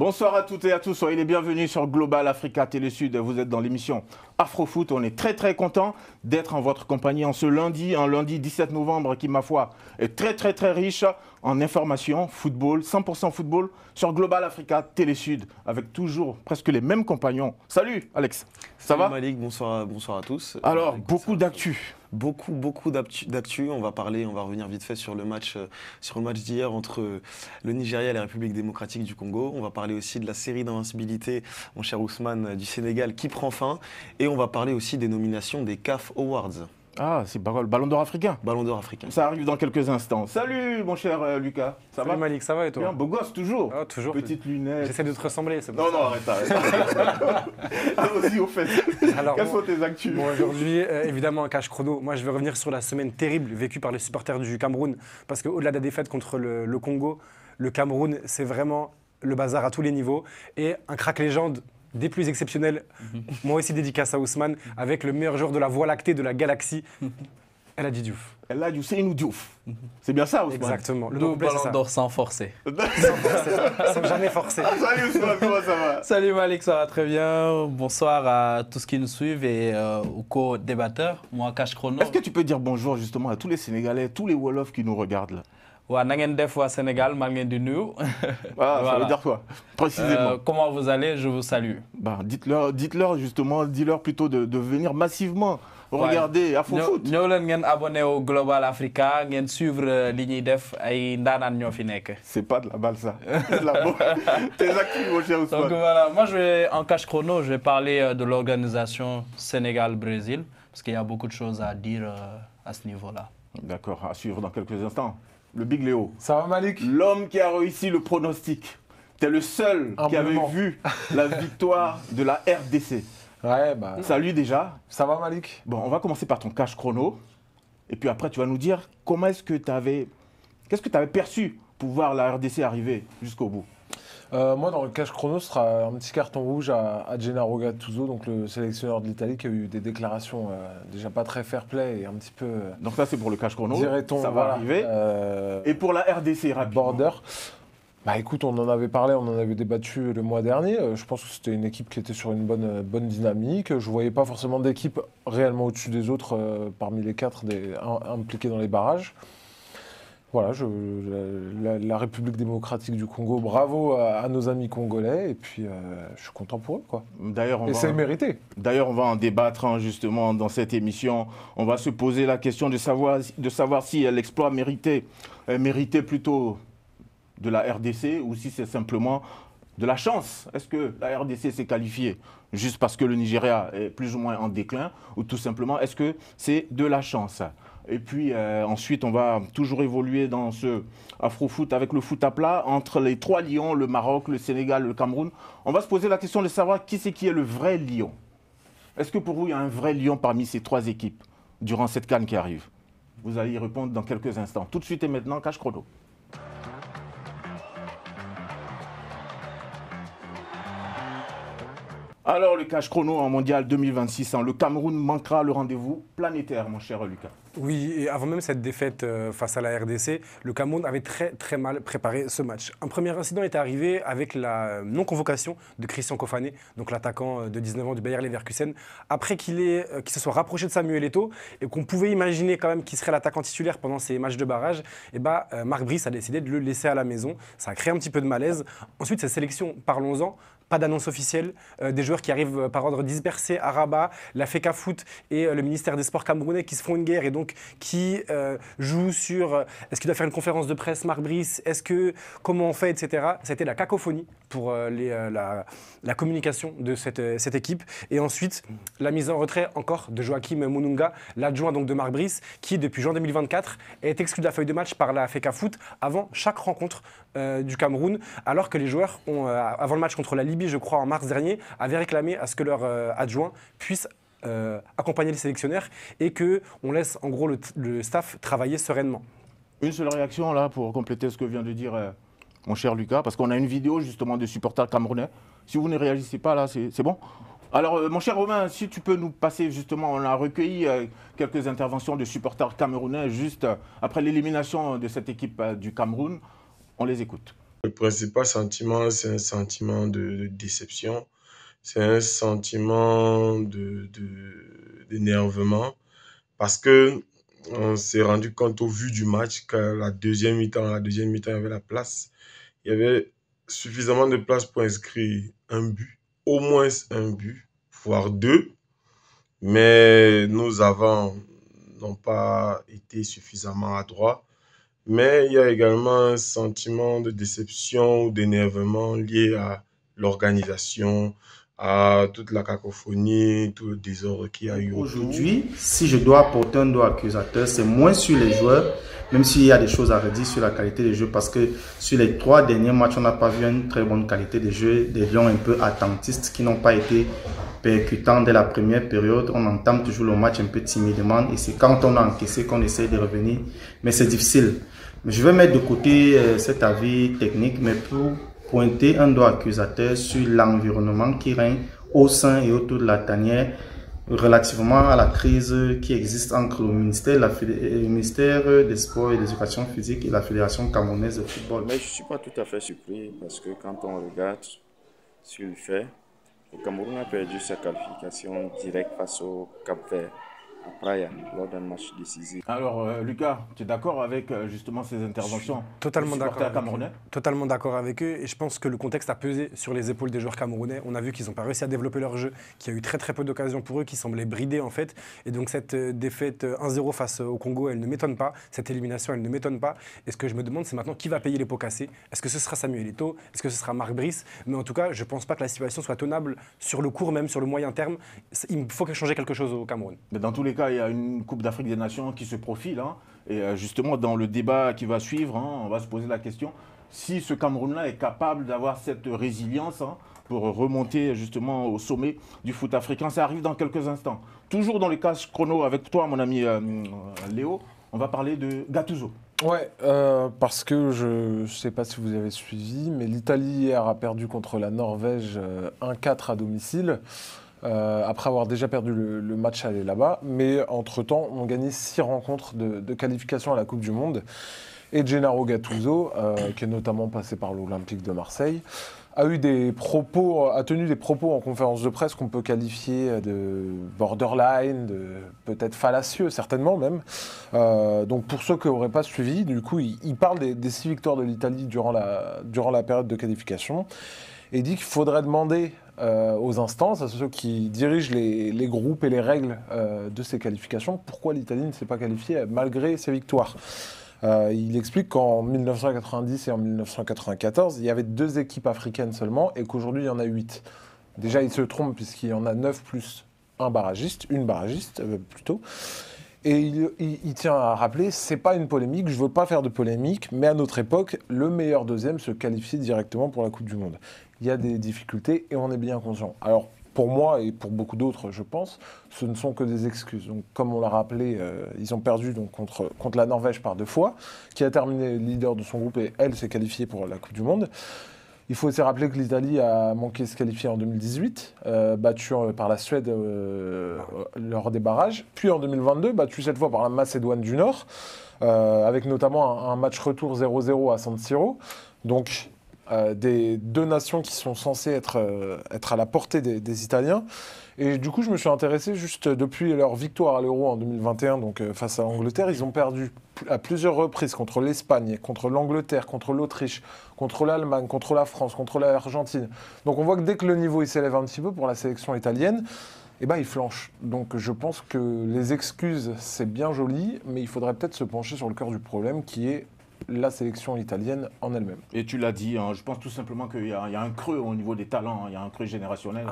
Bonsoir à toutes et à tous, soyez les bienvenus sur Global Africa Télé Sud. Vous êtes dans l'émission Afrofoot. On est très content d'être en votre compagnie en ce lundi, un lundi 17 novembre qui, ma foi, est très riche en informations, football, 100% football sur Global Africa Télé Sud avec toujours presque les mêmes compagnons. Salut Alex, ça va? Malik, bonsoir à tous. Alors, beaucoup d'actu. Beaucoup d'actu. On va revenir vite fait sur le match d'hier entre le Nigeria et la République démocratique du Congo. On va parler aussi de la série d'invincibilité, mon cher Ousmane, du Sénégal qui prend fin. Et on va parler aussi des nominations des CAF Awards. Ah, c'est le Ballon d'Or africain. Ballon d'Or africain. Ça arrive dans quelques instants. Salut mon cher Lucas, ça Salut va? Malik, ça va et toi? Bien, beau gosse toujours. Ah, toujours. Petite lunette. J'essaie de te ressembler. Non, arrête. Allons-y, au fait. Alors, quelles sont tes actus? Bon, aujourd'hui, évidemment, un cash chrono. Moi, je vais revenir sur la semaine terrible vécue par les supporters du Cameroun. Parce qu'au-delà de la défaite contre le Congo, le Cameroun, c'est vraiment le bazar à tous les niveaux. Et un crack légende des plus exceptionnels, moi aussi dédicace à Ousmane, avec le meilleur joueur de la Voie lactée de la galaxie, El Hadji Diouf. El Hadji Ousseynou Diouf. C'est bien ça, Ousmane? Exactement. Le Nous, Ballon d'Or sans forcer. Sans jamais forcer. Salut Ousmane, comment ça va? Salut Malik, ça va très bien. Bonsoir à tous qui nous suivent et aux co-débatteurs. Moi, Cash Chrono. Est-ce que tu peux dire bonjour justement à tous les Sénégalais, tous les Wolofs qui nous regardent là? Ouais, Nangen Def au Sénégal, Malien du Nu. Ah, ça veut dire quoi? Précisément. Comment vous allez? Je vous salue. Bah, dites-leur justement, dis-leur plutôt de venir massivement regarder Afrofoot. Ñëw leen ngeen abonné au Global Africa, ngeen suivre li ñuy def ay ndaanaan ñoo fi nekk. C'est pas de la balle ça. C'est de la bombe. T'es actif mon cher Ousmane. Donc voilà, moi en cash chrono, je vais parler de l'organisation Sénégal-Brésil parce qu'il y a beaucoup de choses à dire à ce niveau-là. D'accord, à suivre dans quelques instants. Le Big Léo. Ça va Malik? L'homme qui a réussi le pronostic. T'es le seul qui avait vu la victoire de la RDC. Ouais, bah. Salut déjà. Ça va Malik? Bon, on va commencer par ton cash chrono. Et puis après, tu vas nous dire comment est-ce que tu avais... Qu'est-ce que tu avais perçu pour voir la RDC arriver jusqu'au bout? Moi, dans le cash chrono, ce sera un petit carton rouge à Gennaro Gattuso, donc le sélectionneur de l'Italie, qui a eu des déclarations déjà pas très fair-play et un petit peu... Donc ça, c'est pour le cash chrono. Dirait-on, ça va arriver. Et pour la RDC, rapidement. Border. Bah écoute, on en avait parlé, on en avait débattu le mois dernier. Je pense que c'était une équipe qui était sur une bonne dynamique. Je ne voyais pas forcément d'équipe réellement au-dessus des autres parmi les quatre impliqués dans les barrages. Voilà, la République démocratique du Congo, bravo à nos amis congolais. Et puis, je suis content pour eux, quoi. D'ailleurs, c'est mérité. D'ailleurs, on va en débattre justement dans cette émission. On va se poser la question de savoir si l'exploit méritait plutôt de la RDC ou si c'est simplement de la chance. Est-ce que la RDC s'est qualifiée juste parce que le Nigeria est plus ou moins en déclin ou tout simplement est-ce que c'est de la chance? Et puis ensuite, on va toujours évoluer dans ce Afrofoot avec le foot à plat entre les trois lions, le Maroc, le Sénégal, le Cameroun. On va se poser la question de savoir qui est le vrai lion. Est-ce que pour vous, il y a un vrai lion parmi ces trois équipes durant cette CAN qui arrive? Vous allez y répondre dans quelques instants. Tout de suite et maintenant, cash chrono. Alors, le cash chrono en mondial 2026, le Cameroun manquera le rendez-vous planétaire, mon cher Lucas. Oui, et avant même cette défaite face à la RDC, le Cameroun avait très mal préparé ce match. Un premier incident est arrivé avec la non-convocation de Christian Kofané, donc l'attaquant de 19 ans du Bayer Leverkusen, après qu'il se soit rapproché de Samuel Eto'o et qu'on pouvait imaginer quand même qu'il serait l'attaquant titulaire pendant ces matchs de barrage. Et Marc Brice a décidé de le laisser à la maison. Ça a créé un petit peu de malaise. Ensuite, cette sélection, parlons-en. Pas d'annonce officielle, des joueurs qui arrivent par ordre dispersé à Rabat, la FECAFOOT et le ministère des Sports camerounais qui se font une guerre et donc qui jouent sur est-ce qu'il doit faire une conférence de presse, Marc Brice, comment on fait, etc. C'était la cacophonie pour la communication de cette équipe. Et ensuite, la mise en retrait encore de Joachim Monunga, l'adjoint donc de Marc Brice, qui depuis juin 2024 est exclu de la feuille de match par la FECAFOOT avant chaque rencontre du Cameroun, alors que les joueurs ont, avant le match contre la Libye, je crois en mars dernier, avaient réclamé à ce que leur adjoint puisse accompagner les sélectionnaires et qu'on laisse en gros le staff travailler sereinement. Une seule réaction là pour compléter ce que vient de dire mon cher Lucas, parce qu'on a une vidéo justement de supporters camerounais. Si vous ne réagissez pas là, c'est bon? Alors mon cher Romain, si tu peux nous passer justement, on a recueilli quelques interventions de supporters camerounais juste après l'élimination de cette équipe du Cameroun. On les écoute. principal sentiment, c'est un sentiment de déception. C'est un sentiment d'énervement parce que on s'est rendu compte au vu du match que la deuxième mi-temps, il y avait la place. Il y avait suffisamment de place pour inscrire un but, au moins un but, voire deux. Mais nos avants n'ont pas été suffisamment adroits. Mais il y a également un sentiment de déception ou d'énervement lié à l'organisation, à toute la cacophonie, tout le désordre qu'il y a eu autour. Aujourd'hui, si je dois porter un doigt accusateur, c'est moins sur les joueurs, même s'il y a des choses à redire sur la qualité des jeux, parce que sur les 3 derniers matchs, on n'a pas vu une très bonne qualité de jeu, des Lions un peu attentistes qui n'ont pas été percutants dès la première période. On entame toujours le match un peu timidement et c'est quand on a encaissé qu'on essaie de revenir, mais c'est difficile. Mais je vais mettre de côté cet avis technique, mais pour pointer un doigt accusateur sur l'environnement qui règne au sein et autour de la tanière relativement à la crise qui existe entre le ministère des Sports et de l'Éducation physique et la Fédération camerounaise de football. Mais je ne suis pas tout à fait surpris parce que quand on regarde sur le fait, le Cameroun a perdu sa qualification directe face au Cap-Vert à Praia lors d'un match décisif. Alors, Lucas, tu es d'accord avec justement ces interventions? Totalement d'accord. Camerounais. Totalement d'accord avec eux. Et je pense que le contexte a pesé sur les épaules des joueurs camerounais. On a vu qu'ils n'ont pas réussi à développer leur jeu, qu'il y a eu très très peu d'occasions pour eux, qui semblaient bridés en fait. Et donc cette défaite 1-0 face au Congo, elle ne m'étonne pas. Cette élimination, elle ne m'étonne pas. Et ce que je me demande, c'est maintenant qui va payer les pots cassés. Est-ce que ce sera Samuel Eto'o? Est-ce que ce sera Marc Brice? Mais en tout cas, je ne pense pas que la situation soit tenable sur le court, même sur le moyen terme. Il faut changer quelque chose au Cameroun. Mais dans tous les cas, il y a une Coupe d'Afrique des Nations qui se profile. Et justement, dans le débat qui va suivre, on va se poser la question si ce Cameroun-là est capable d'avoir cette résilience pour remonter justement au sommet du foot africain. Ça arrive dans quelques instants. Toujours dans les cases chrono avec toi, mon ami Léo, on va parler de Gattuso. Ouais, parce que je ne sais pas si vous avez suivi, mais l'Italie hier a perdu contre la Norvège 1-4 à domicile. Après avoir déjà perdu le match aller là-bas. Mais entre-temps, on gagné 6 rencontres de qualification à la Coupe du Monde. Et Gennaro Gattuso, qui est notamment passé par l'Olympique de Marseille, a tenu des propos en conférence de presse qu'on peut qualifier de borderline, de peut-être fallacieux, certainement même. Donc pour ceux qui n'auraient pas suivi, du coup, il parle des 6 victoires de l'Italie durant la période de qualification. Et dit qu'il faudrait demander aux instances, à ceux qui dirigent les groupes et les règles de ces qualifications, pourquoi l'Italie ne s'est pas qualifiée malgré ses victoires. Il explique qu'en 1990 et en 1994, il y avait 2 équipes africaines seulement et qu'aujourd'hui, il y en a 8. Déjà, il se trompe puisqu'il y en a 9 plus une barragiste plutôt. Et il tient à rappeler, c'est pas une polémique, je veux pas faire de polémique, mais à notre époque, le meilleur deuxième se qualifiait directement pour la Coupe du Monde. Il y a des difficultés et on est bien conscient. Alors, pour moi et pour beaucoup d'autres, je pense, ce ne sont que des excuses. Donc, comme on l'a rappelé, ils ont perdu donc, contre la Norvège par 2 fois, qui a terminé leader de son groupe et elle s'est qualifiée pour la Coupe du Monde. Il faut aussi rappeler que l'Italie a manqué de se qualifier en 2018, battue par la Suède lors des barrages. Puis en 2022, battue cette fois par la Macédoine du Nord, avec notamment un match retour 0-0 à San Siro. Donc, des 2 nations qui sont censées être à la portée des Italiens. Et du coup, je me suis intéressé juste depuis leur victoire à l'Euro en 2021, donc face à l'Angleterre, ils ont perdu à plusieurs reprises contre l'Espagne, contre l'Angleterre, contre l'Autriche, contre l'Allemagne, contre la France, contre l'Argentine. Donc on voit que dès que le niveau il s'élève un petit peu pour la sélection italienne, eh ben, il flanche. Donc je pense que les excuses, c'est bien joli, mais il faudrait peut-être se pencher sur le cœur du problème qui est la sélection italienne en elle-même. Et tu l'as dit, je pense tout simplement qu'il y a un creux au niveau des talents, il y a un creux générationnel.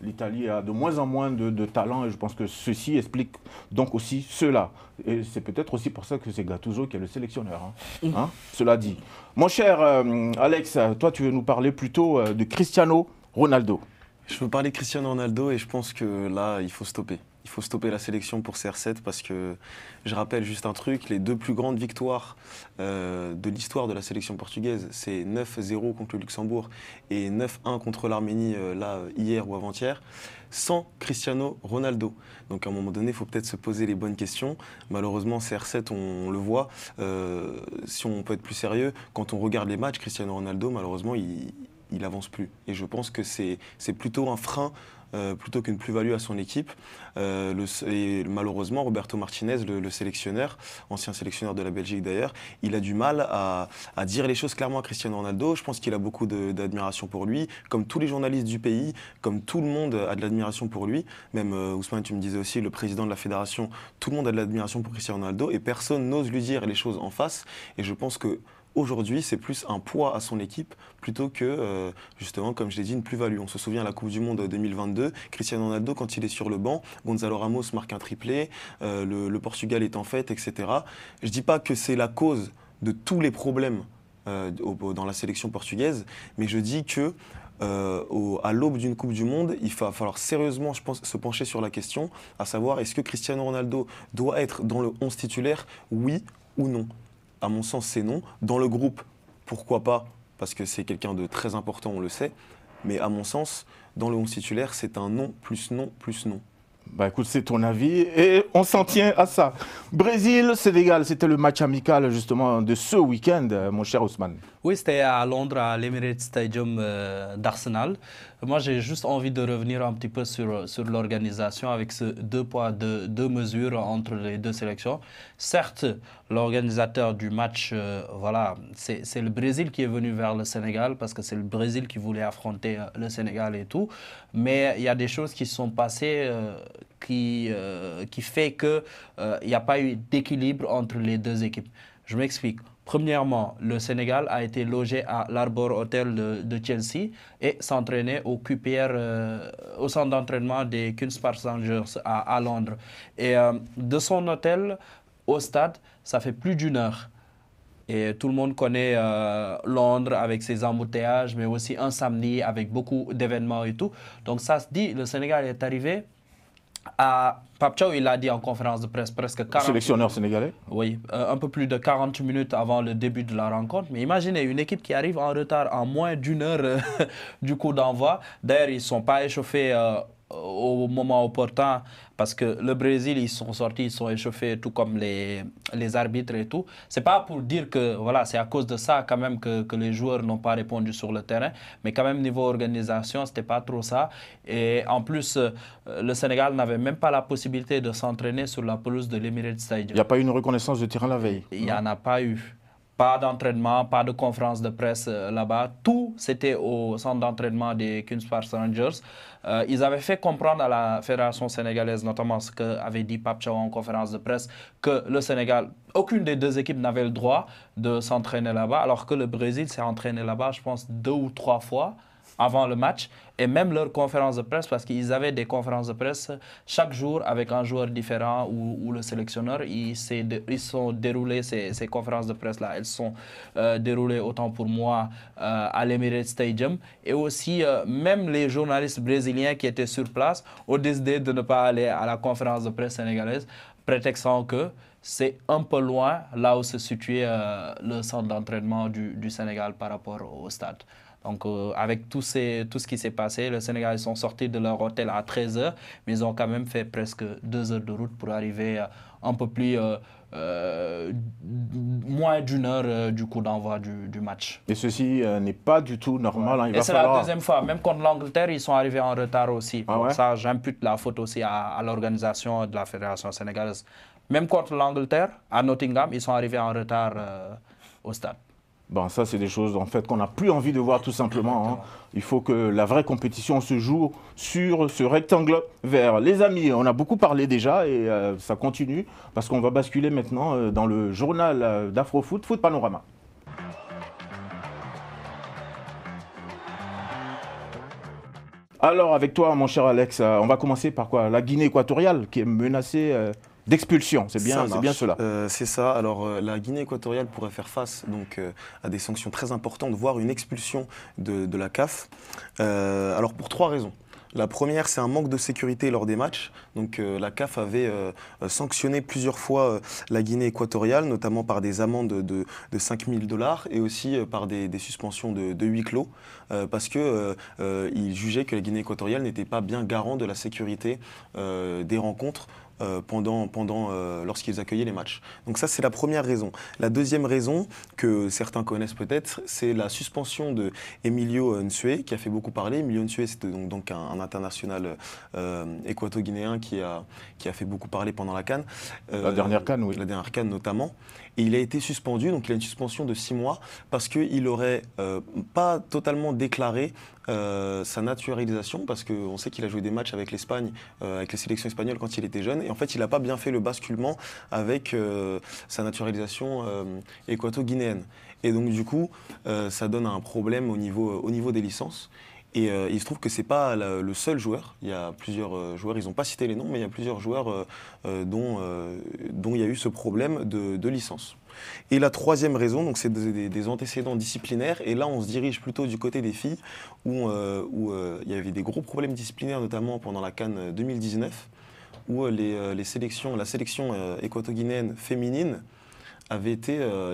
L'Italie a de moins en moins de talents et je pense que ceci explique donc aussi cela. Et c'est peut-être aussi pour ça que c'est Gattuso qui est le sélectionneur. Cela dit. Mon cher Alex, toi tu veux nous parler plutôt de Cristiano Ronaldo. Je veux parler de Cristiano Ronaldo et je pense que là, il faut stopper. il faut stopper la sélection pour CR7 parce que, je rappelle juste un truc, les 2 plus grandes victoires de l'histoire de la sélection portugaise, c'est 9-0 contre le Luxembourg et 9-1 contre l'Arménie, hier ou avant-hier, sans Cristiano Ronaldo. Donc à un moment donné, il faut peut-être se poser les bonnes questions. Malheureusement, CR7, on le voit, si on peut être plus sérieux, quand on regarde les matchs, Cristiano Ronaldo, malheureusement, il n'avance plus. Et je pense que c'est plutôt un frein plutôt qu'une plus-value à son équipe. Et malheureusement, Roberto Martinez, le sélectionneur, ancien sélectionneur de la Belgique d'ailleurs, il a du mal à dire les choses clairement à Cristiano Ronaldo. Je pense qu'il a beaucoup d'admiration pour lui, comme tous les journalistes du pays, comme tout le monde a de l'admiration pour lui. Même Ousmane, tu me disais aussi, le président de la fédération, tout le monde a de l'admiration pour Cristiano Ronaldo et personne n'ose lui dire les choses en face. Et je pense que aujourd'hui, c'est plus un poids à son équipe plutôt que, justement, comme je l'ai dit, une plus-value. On se souvient à la Coupe du Monde 2022, Cristiano Ronaldo, quand il est sur le banc, Gonzalo Ramos marque un triplé, le Portugal est en fête, etc. Je ne dis pas que c'est la cause de tous les problèmes dans la sélection portugaise, mais je dis que à l'aube d'une Coupe du Monde, il va falloir sérieusement, je pense, se pencher sur la question, à savoir, est-ce que Cristiano Ronaldo doit être dans le 11 titulaire, oui ou non? À mon sens, c'est non. Dans le groupe, pourquoi pas? Parce que c'est quelqu'un de très important, on le sait. Mais à mon sens, dans le 11 titulaire, c'est un non, plus non, plus non. Bah écoute, c'est ton avis et on s'en tient à ça. Brésil-Sénégal, c'était le match amical justement de ce week-end, mon cher Ousmane. Oui, c'était à Londres, à l'Emirates Stadium d'Arsenal. Moi, j'ai juste envie de revenir un petit peu sur l'organisation avec ce 2 poids, 2 mesures entre les 2 sélections. Certes, l'organisateur du match, voilà, c'est le Brésil qui est venu vers le Sénégal parce que c'est le Brésil qui voulait affronter le Sénégal et tout. Mais il y a des choses qui se sont passées qui fait qu'il n'y a pas eu d'équilibre entre les 2 équipes. Je m'explique. Premièrement, le Sénégal a été logé à l'Arbor Hotel de Chelsea et s'entraînait au QPR, au centre d'entraînement des Queen's Park Rangers à Londres. Et de son hôtel au stade, ça fait plus d'1 heure. Et tout le monde connaît Londres avec ses embouteillages, mais aussi un samedi avec beaucoup d'événements et tout. Donc ça se dit, le Sénégal est arrivé à Pape Thiaw, il a dit en conférence de presse presque 40 sélectionneur sénégalais. Oui, un peu plus de 40 minutes avant le début de la rencontre. Mais imaginez une équipe qui arrive en retard en moins d'1 heure du coup d'envoi. D'ailleurs, ils ne sont pas échauffés au moment opportun parce que le Brésil, ils sont sortis, ils sont échauffés tout comme les arbitres et tout. C'est pas pour dire que voilà, c'est à cause de ça quand même que les joueurs n'ont pas répondu sur le terrain, mais quand même niveau organisation, c'était pas trop ça. Et en plus, le Sénégal n'avait même pas la possibilité de s'entraîner sur la pelouse de l'Emirates Stadium. Il n'y a pas eu une reconnaissance de terrain la veille? Il n'y en a pas eu. Pas d'entraînement, pas de conférence de presse là-bas. Tout, c'était au centre d'entraînement des Queen's Park Rangers. Ils avaient fait comprendre à la Fédération sénégalaise, notamment ce qu'avait dit Pape Thiaw en conférence de presse, que le Sénégal, aucune des 2 équipes n'avait le droit de s'entraîner là-bas, alors que le Brésil s'est entraîné là-bas, je pense, 2 ou 3 fois avant le match, et même leur conférence de presse, parce qu'ils avaient des conférences de presse chaque jour avec un joueur différent ou le sélectionneur. Ils sont déroulés ces conférences de presse-là. Elles sont déroulées autant pour moi à l'Emirates Stadium. Et aussi, même les journalistes brésiliens qui étaient sur place ont décidé de ne pas aller à la conférence de presse sénégalaise, prétextant que c'est un peu loin là où se situait le centre d'entraînement du Sénégal par rapport au stade. Donc, avec tout ce qui s'est passé, le Sénégal, ils sont sortis de leur hôtel à 13 h, mais ils ont quand même fait presque 2 heures de route pour arriver un peu plus, moins d'1 heure du coup d'envoi du match. Et ceci n'est pas du tout normal. Hein. Et c'est la 2e fois. Même contre l'Angleterre, ils sont arrivés en retard aussi. Ah ouais? Ça, j'impute la faute aussi à l'organisation de la Fédération sénégalaise. Même contre l'Angleterre, à Nottingham, ils sont arrivés en retard au stade. Bon, ça, c'est des choses en fait qu'on n'a plus envie de voir tout simplement. Hein. Il faut que la vraie compétition se joue sur ce rectangle vert. Les amis, on a beaucoup parlé déjà et ça continue parce qu'on va basculer maintenant dans le journal d'Afrofoot, Foot Panorama. Alors, avec toi, mon cher Alex, on va commencer par quoi? La Guinée équatoriale qui est menacée d'expulsion, c'est bien cela. C'est ça. Alors la Guinée équatoriale pourrait faire face donc, à des sanctions très importantes, voire une expulsion de la CAF. Alors pour 3 raisons. La première, c'est un manque de sécurité lors des matchs. Donc la CAF avait sanctionné plusieurs fois la Guinée équatoriale, notamment par des amendes de 5 000 $ et aussi par des suspensions de huis clos, parce qu'ils jugeaient que la Guinée équatoriale n'était pas bien garant de la sécurité des rencontres lorsqu'ils accueillaient les matchs. Donc ça, c'est la première raison. La deuxième raison, que certains connaissent peut-être, c'est la suspension de Emilio Nsue, qui a fait beaucoup parler. Emilio Nsue, c'était donc un international équato-guinéen qui a fait beaucoup parler pendant la CAN. La dernière CAN, oui. La dernière CAN notamment. Et il a été suspendu, donc il a une suspension de 6 mois, parce qu'il n'aurait pas totalement déclaré sa naturalisation, parce qu'on sait qu'il a joué des matchs avec l'Espagne, avec les sélections espagnoles quand il était jeune, et en fait il n'a pas bien fait le basculement avec sa naturalisation équato-guinéenne. Et donc du coup, ça donne un problème au niveau des licences. Et il se trouve que ce n'est pas le seul joueur. Il y a plusieurs joueurs, ils n'ont pas cité les noms, mais il y a plusieurs joueurs dont il y a eu ce problème de licence. Et la troisième raison, donc c'est des antécédents disciplinaires. Et là, on se dirige plutôt du côté des filles, où il y avait des gros problèmes disciplinaires, notamment pendant la CAN 2019, où la sélection équato-guinéenne féminine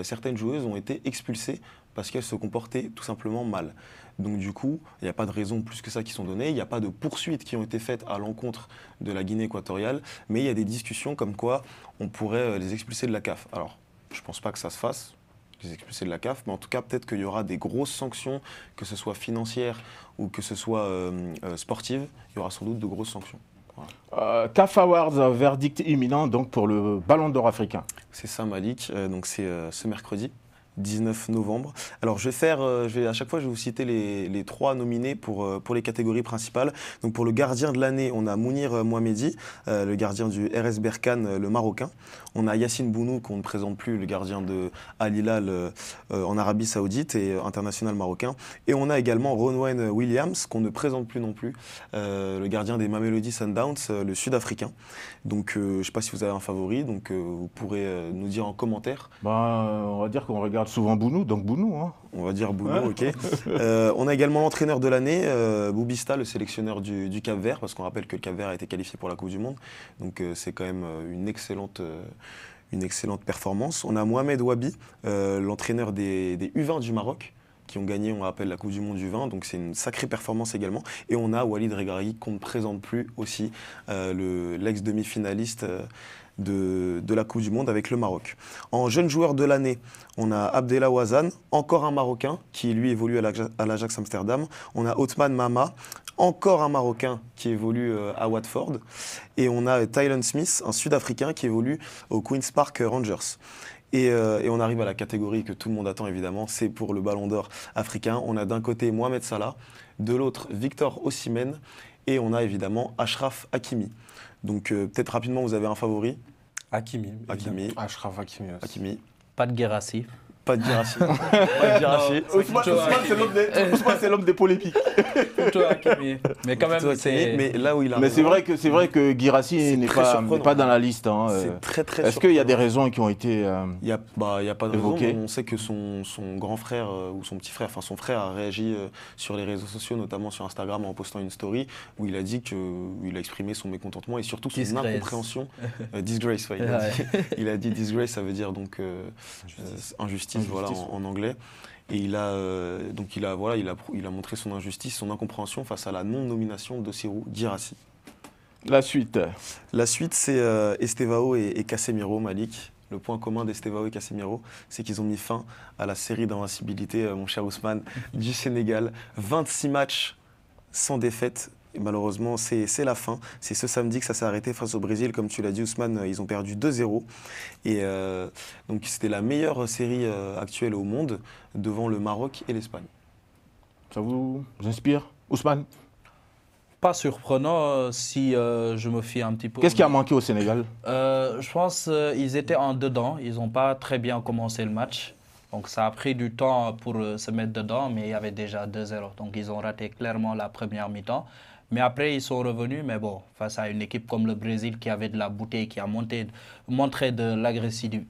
certaines joueuses ont été expulsées parce qu'elles se comportaient tout simplement mal. Donc du coup, il n'y a pas de raison plus que ça qui sont données, il n'y a pas de poursuites qui ont été faites à l'encontre de la Guinée équatoriale, mais il y a des discussions comme quoi on pourrait les expulser de la CAF. Alors, je ne pense pas que ça se fasse, les expulser de la CAF, mais en tout cas, peut-être qu'il y aura des grosses sanctions, que ce soit financières ou que ce soit sportives, il y aura sans doute de grosses sanctions. Voilà. CAF Awards, verdict imminent donc pour le Ballon d'Or africain. C'est ça, Malik, donc c'est ce mercredi. 19 novembre. Alors à chaque fois je vais vous citer les 3 nominés pour les catégories principales. Donc pour le gardien de l'année, on a Mounir Mohamedi, le gardien du RS Berkane, le Marocain. On a Yassine Bounou, qu'on ne présente plus, le gardien de Al Hilal en Arabie Saoudite et international marocain. Et on a également Ronwen Williams, qu'on ne présente plus non plus, le gardien des Mamelodi Sundowns, le Sud-Africain. Donc je ne sais pas si vous avez un favori, donc vous pourrez nous dire en commentaire. On va dire qu'on regarde souvent Bounou, donc Bounou. Hein. On va dire Bounou, ok. On a également l'entraîneur de l'année, Boubista, le sélectionneur du Cap-Vert, parce qu'on rappelle que le Cap-Vert a été qualifié pour la Coupe du Monde. Donc c'est quand même une excellente performance. On a Mohamed Wabi, l'entraîneur des U20 du Maroc, qui ont gagné, on rappelle, la Coupe du Monde du vin, donc c'est une sacrée performance également. Et on a Walid Regragui, qu'on ne présente plus aussi, l'ex-demi-finaliste de la Coupe du Monde avec le Maroc. En jeune joueur de l'année, on a Abdellah Ouazane, encore un Marocain, qui lui évolue à l'Ajax Amsterdam. On a Othman Mama, encore un Marocain qui évolue à Watford. Et on a Tylen Smith, un Sud-Africain qui évolue au Queen's Park Rangers. Et on arrive à la catégorie que tout le monde attend évidemment, c'est pour le Ballon d'Or africain. On a d'un côté Mohamed Salah, de l'autre Victor Osimhen, et on a évidemment Achraf Hakimi. Donc peut-être rapidement, vous avez un favori? Hakimi. Achraf Hakimi. Hakimi. Pas de Guirassy. Pas de Guirassy. Pas de Guirassy. Ousmane, c'est l'homme des polémiques. Plutôt Hakimi. Mais quand même, c'est... Mais là où il a... Mais c'est vrai que Guirassy n'est pas dans la liste. Hein. C'est très très Est-ce qu'il y a des raisons qui ont été Il n'y a pas de évoquées. raison. On sait que son grand frère ou son petit frère, enfin son frère a réagi sur les réseaux sociaux, notamment sur Instagram en postant une story où il a dit qu'il a exprimé son mécontentement et surtout son incompréhension. Disgrace, ouais, il a dit disgrace, ça veut dire donc injustice. Voilà, en anglais. Et il a montré son injustice, son incompréhension face à la non-nomination de Serhou Guirassy. La suite, c'est Estevao et Casemiro, Malik. Le point commun d'Estevao et Casemiro, c'est qu'ils ont mis fin à la série d'invincibilité, mon cher Ousmane, du Sénégal. 26 matchs sans défaite. Et malheureusement, c'est la fin. C'est ce samedi que ça s'est arrêté face au Brésil. Comme tu l'as dit, Ousmane, ils ont perdu 2-0. Et donc, c'était la meilleure série actuelle au monde, devant le Maroc et l'Espagne. Ça vous inspire, Ousmane? Pas surprenant si je me fie un petit peu. Qu'est-ce qui a manqué au Sénégal? Je pense qu'ils étaient en dedans. Ils n'ont pas très bien commencé le match. Donc ça a pris du temps pour se mettre dedans, mais il y avait déjà 2-0. Donc ils ont raté clairement la première mi-temps. Mais après, ils sont revenus. Mais bon, face à une équipe comme le Brésil qui avait de la bouteille, qui a montré de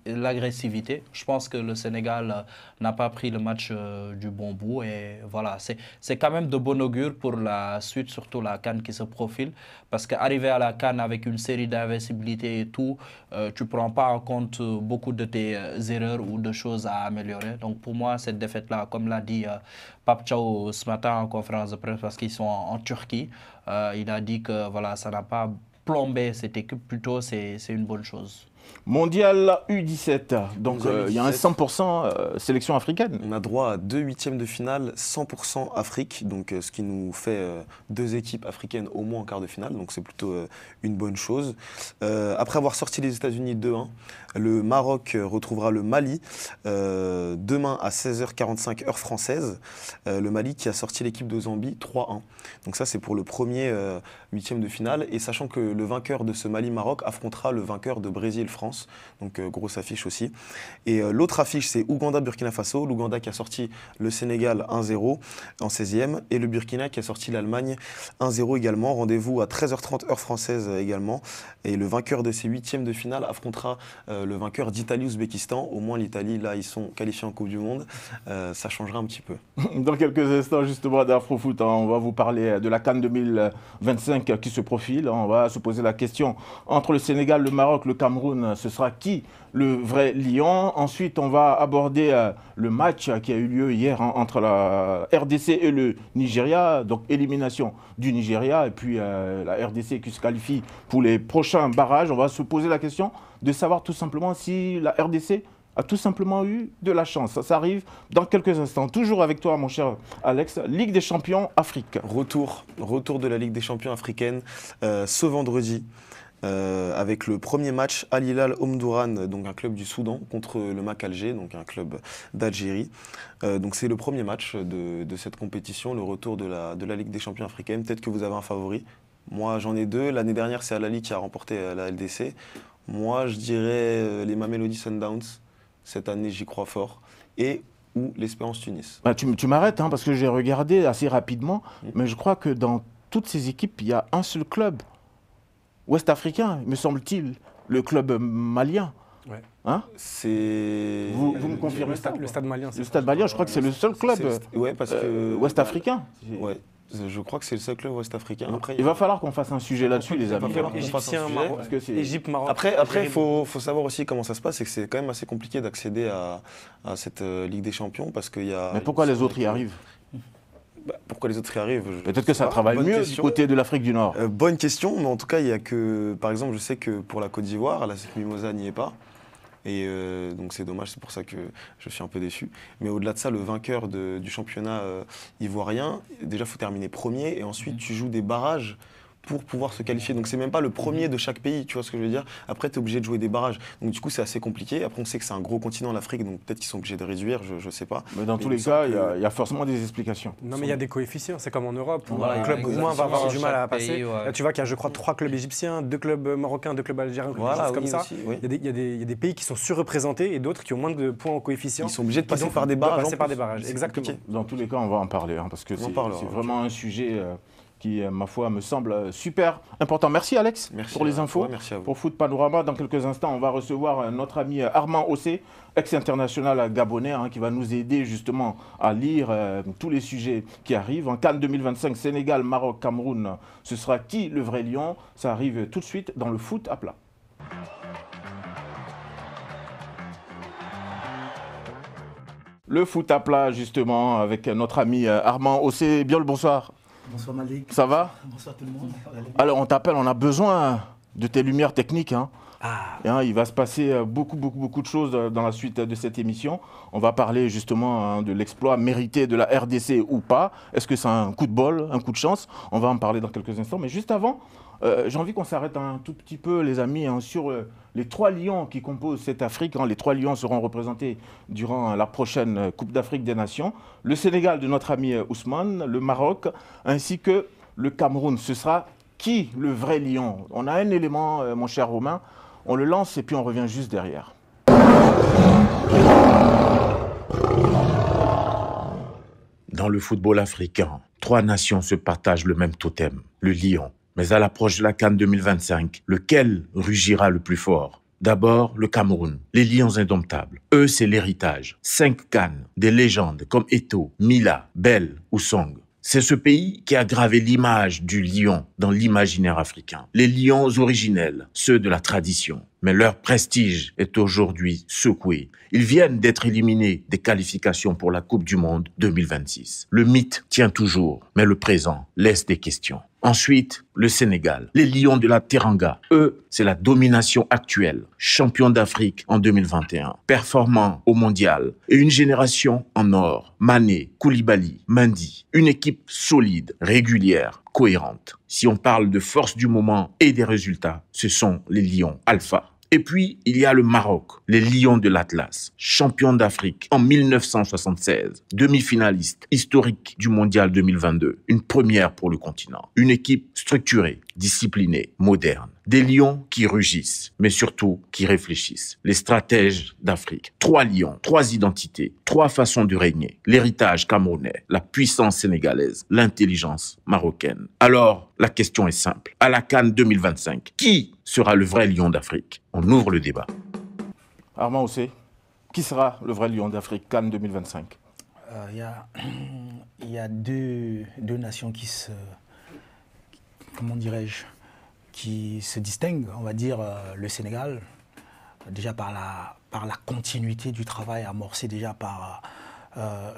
l'agressivité, je pense que le Sénégal n'a pas pris le match du bon bout. Et voilà, c'est quand même de bon augure pour la suite, surtout la CAN qui se profile. Parce qu'arriver à la CAN avec une série d'invincibilité et tout, tu ne prends pas en compte beaucoup de tes erreurs ou de choses à améliorer. Donc pour moi, cette défaite-là, comme l'a dit Pape Thiaw ce matin en conférence de presse, parce qu'ils sont en Turquie, il a dit que voilà, ça n'a pas plombé cette équipe, plutôt c'est une bonne chose. Mondial U17, donc il y a un 100% sélection africaine. On a droit à 2 huitièmes de finale, 100% Afrique, donc ce qui nous fait 2 équipes africaines au moins en quart de finale, donc c'est plutôt une bonne chose. Après avoir sorti les États-Unis 2-1, le Maroc retrouvera le Mali demain à 16h45 heure française. Le Mali qui a sorti l'équipe de Zambie 3-1. Donc ça c'est pour le premier huitième de finale, et sachant que le vainqueur de ce Mali-Maroc affrontera le vainqueur de Brésil-France, donc grosse affiche aussi. Et l'autre affiche c'est Ouganda-Burkina Faso, l'Ouganda qui a sorti le Sénégal 1-0 en 16e, et le Burkina qui a sorti l'Allemagne 1-0 également. Rendez-vous à 13h30 heure française également, et le vainqueur de ces huitièmes de finale affrontera le vainqueur d'Italie-Ouzbékistan. Au moins l'Italie, là ils sont qualifiés en Coupe du Monde, ça changera un petit peu. Dans quelques instants justement d'Afrofoot, on va vous parler de la CAN 2025 qui se profile. On va se poser la question entre le Sénégal, le Maroc, le Cameroun, ce sera qui le vrai lion? Ensuite, on va aborder le match qui a eu lieu hier entre la RDC et le Nigeria, donc élimination du Nigeria, et puis la RDC qui se qualifie pour les prochains barrages. On va se poser la question de savoir tout simplement si la RDC a tout simplement eu de la chance. Ça arrive dans quelques instants. Toujours avec toi, mon cher Alex, Ligue des champions Afrique. Retour de la Ligue des champions africaine ce vendredi. Avec le premier match Al Hilal Omdurman, donc un club du Soudan, contre le MAC Alger, donc un club d'Algérie. Donc c'est le premier match de cette compétition, le retour de la Ligue des champions africaine. Peut-être que vous avez un favori. Moi j'en ai 2. L'année dernière c'est Al Ahly qui a remporté la LDC. Moi je dirais les Mamelodi Sundowns. Cette année j'y crois fort. Ou l'Espérance Tunis. Bah, tu m'arrêtes parce que j'ai regardé assez rapidement, mais je crois que dans toutes ces équipes, il y a un seul club ouest-africain, me semble-t-il, le club malien. Ouais. Hein? C'est... Vous me confirmez ça? Le Stade malien. Le Stade malien, je crois que c'est le seul club ouest-africain. Ouais. Je crois que c'est le seul club ouest-africain. Après, il va falloir qu'on fasse un sujet là-dessus, les amis. Égypte, Maroc. Après, il faut savoir aussi comment ça se passe, c'est que c'est quand même assez compliqué d'accéder à cette Ligue des Champions, parce qu'il y a... Mais pourquoi les autres y arrivent? Pourquoi les autres y arrivent? Peut-être que ça travaille mieux du côté de l'Afrique du Nord. Bonne question, mais en tout cas, il y a que... Par exemple, je sais que pour la Côte d'Ivoire, la SEC Mimosa n'y est pas. Et donc c'est dommage, c'est pour ça que je suis un peu déçu. Mais au-delà de ça, le vainqueur du championnat ivoirien, déjà il faut terminer premier, et ensuite tu joues des barrages pour pouvoir se qualifier. Donc c'est même pas le premier de chaque pays, tu vois ce que je veux dire. Après tu es obligé de jouer des barrages. Donc du coup c'est assez compliqué. Après on sait que c'est un gros continent l'Afrique, donc peut-être qu'ils sont obligés de réduire, je sais pas. Mais dans tous les cas, il y a forcément des explications. Non mais il y a des coefficients, c'est comme en Europe. Voilà, un club au moins va avoir du mal à passer. pays, ouais. Là tu vois qu'il y a je crois 3 clubs égyptiens, 2 clubs marocains, 2 clubs algériens, Voilà, comme ça. aussi, oui. Il y a des pays qui sont surreprésentés et d'autres qui ont moins de points en coefficient. Ils sont obligés de passer par des barrages. Exactement. Dans tous les cas, on va en parler, parce que c'est vraiment un sujet... qui, ma foi, me semble super important. Merci Alex pour les infos. Merci à vous. Pour Foot Panorama, dans quelques instants, on va recevoir notre ami Armand Ossé, ex-international gabonais, qui va nous aider justement à lire tous les sujets qui arrivent. En CAN 2025, Sénégal, Maroc, Cameroun, ce sera qui le vrai lion? Ça arrive tout de suite dans le foot à plat. Le foot à plat, justement, avec notre ami Armand Ossé. Bien le bonsoir. Bonsoir Malik. Ça va? Bonsoir tout le monde. Alors on t'appelle, on a besoin de tes lumières techniques. Il va se passer beaucoup de choses dans la suite de cette émission. On va parler justement de l'exploit mérité de la RDC ou pas. Est-ce que c'est un coup de bol, un coup de chance? On va en parler dans quelques instants. Mais juste avant, j'ai envie qu'on s'arrête un tout petit peu, les amis, sur les 3 lions qui composent cette Afrique. Les 3 lions seront représentés durant la prochaine Coupe d'Afrique des Nations. Le Sénégal de notre ami Ousmane, le Maroc, ainsi que le Cameroun. Ce sera qui le vrai lion? On a un élément, mon cher Romain. On le lance et puis on revient juste Dans Dans le football africain, 3 nations se partagent le même totem, le lion. Mais à l'approche de la CAN 2025, lequel rugira le plus fort? D'abord, le Cameroun, les lions indomptables. Eux, c'est l'héritage. 5 CAN, des légendes comme Eto'o, Mila, Bell ou Song. C'est ce pays qui a gravé l'image du lion dans l'imaginaire africain. Les lions originels, ceux de la tradition. Mais leur prestige est aujourd'hui secoué. Ils viennent d'être éliminés des qualifications pour la Coupe du Monde 2026. Le mythe tient toujours, mais le présent laisse des questions. Ensuite, le Sénégal. Les Lions de la Teranga. Eux, c'est la domination actuelle. Champion d'Afrique en 2021. Performant au mondial. Et une génération en or. Mané, Koulibaly, Mendy. Une équipe solide, régulière, cohérente. Si on parle de force du moment et des résultats, ce sont les Lions Alpha. Et puis, il y a le Maroc, les Lions de l'Atlas, champion d'Afrique en 1976, demi-finaliste historique du Mondial 2022, une première pour le continent. Une équipe structurée, disciplinée, moderne. Des lions qui rugissent, mais surtout qui réfléchissent. Les stratèges d'Afrique. 3 lions, 3 identités, 3 façons de régner. L'héritage camerounais, la puissance sénégalaise, l'intelligence marocaine. Alors, la question est simple. À la CAN 2025, qui sera le vrai lion d'Afrique? On ouvre le débat. Armand Ossé, qui sera le vrai lion d'Afrique, CAN 2025? Il y a deux nations qui se... Comment dirais-je, qui se distinguent, on va dire le Sénégal, déjà par la continuité du travail amorcé déjà par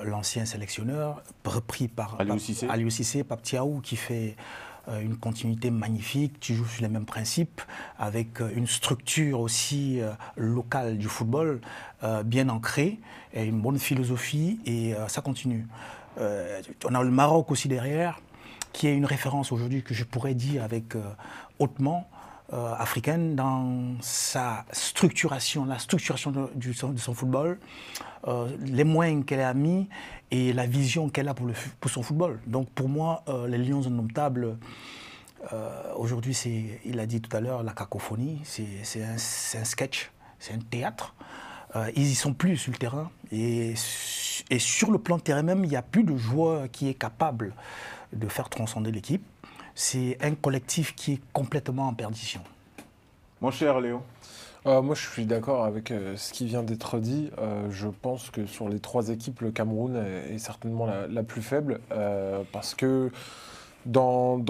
l'ancien sélectionneur, repris par Aliou Cissé, Pape Thiaw, qui fait une continuité magnifique, qui joue sur les mêmes principes, avec une structure aussi locale du football bien ancrée, et une bonne philosophie, et ça continue. On a le Maroc aussi derrière, qui est une référence aujourd'hui que je pourrais dire avec hautement africaine dans sa structuration, la structuration de son football, les moyens qu'elle a mis et la vision qu'elle a pour son football. Donc pour moi, les Lions indomptables, aujourd'hui, il a dit tout à l'heure, la cacophonie, c'est un sketch, c'est un théâtre. Ils y sont plus sur le terrain et sur le plan de terrain même, il n'y a plus de joueur qui est capable de faire transcender l'équipe. C'est un collectif qui est complètement en perdition. Mon cher Léo. Moi, je suis d'accord avec ce qui vient d'être dit. Je pense que sur les 3 équipes, le Cameroun est certainement la plus faible. Parce que dans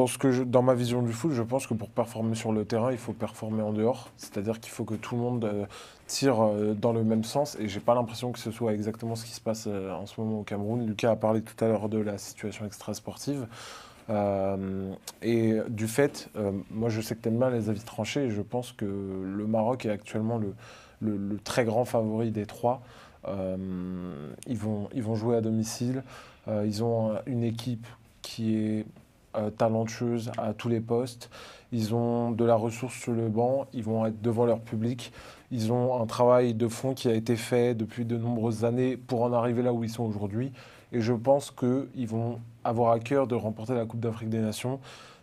ma vision du foot, je pense que pour performer sur le terrain, il faut performer en dehors. C'est-à-dire qu'il faut que tout le monde tire dans le même sens. Et je n'ai pas l'impression que ce soit exactement ce qui se passe en ce moment au Cameroun. Lucas a parlé tout à l'heure de la situation extrasportive. Et du fait, moi je sais que tu aimes bien les avis tranchés, et je pense que le Maroc est actuellement le très grand favori des 3. Ils vont jouer à domicile, ils ont une équipe qui est talentueuse à tous les postes, ils ont de la ressource sur le banc, ils vont être devant leur public, ils ont un travail de fond qui a été fait depuis de nombreuses années pour en arriver là où ils sont aujourd'hui. Et je pense qu'ils vont avoir à cœur de remporter la Coupe d'Afrique des Nations,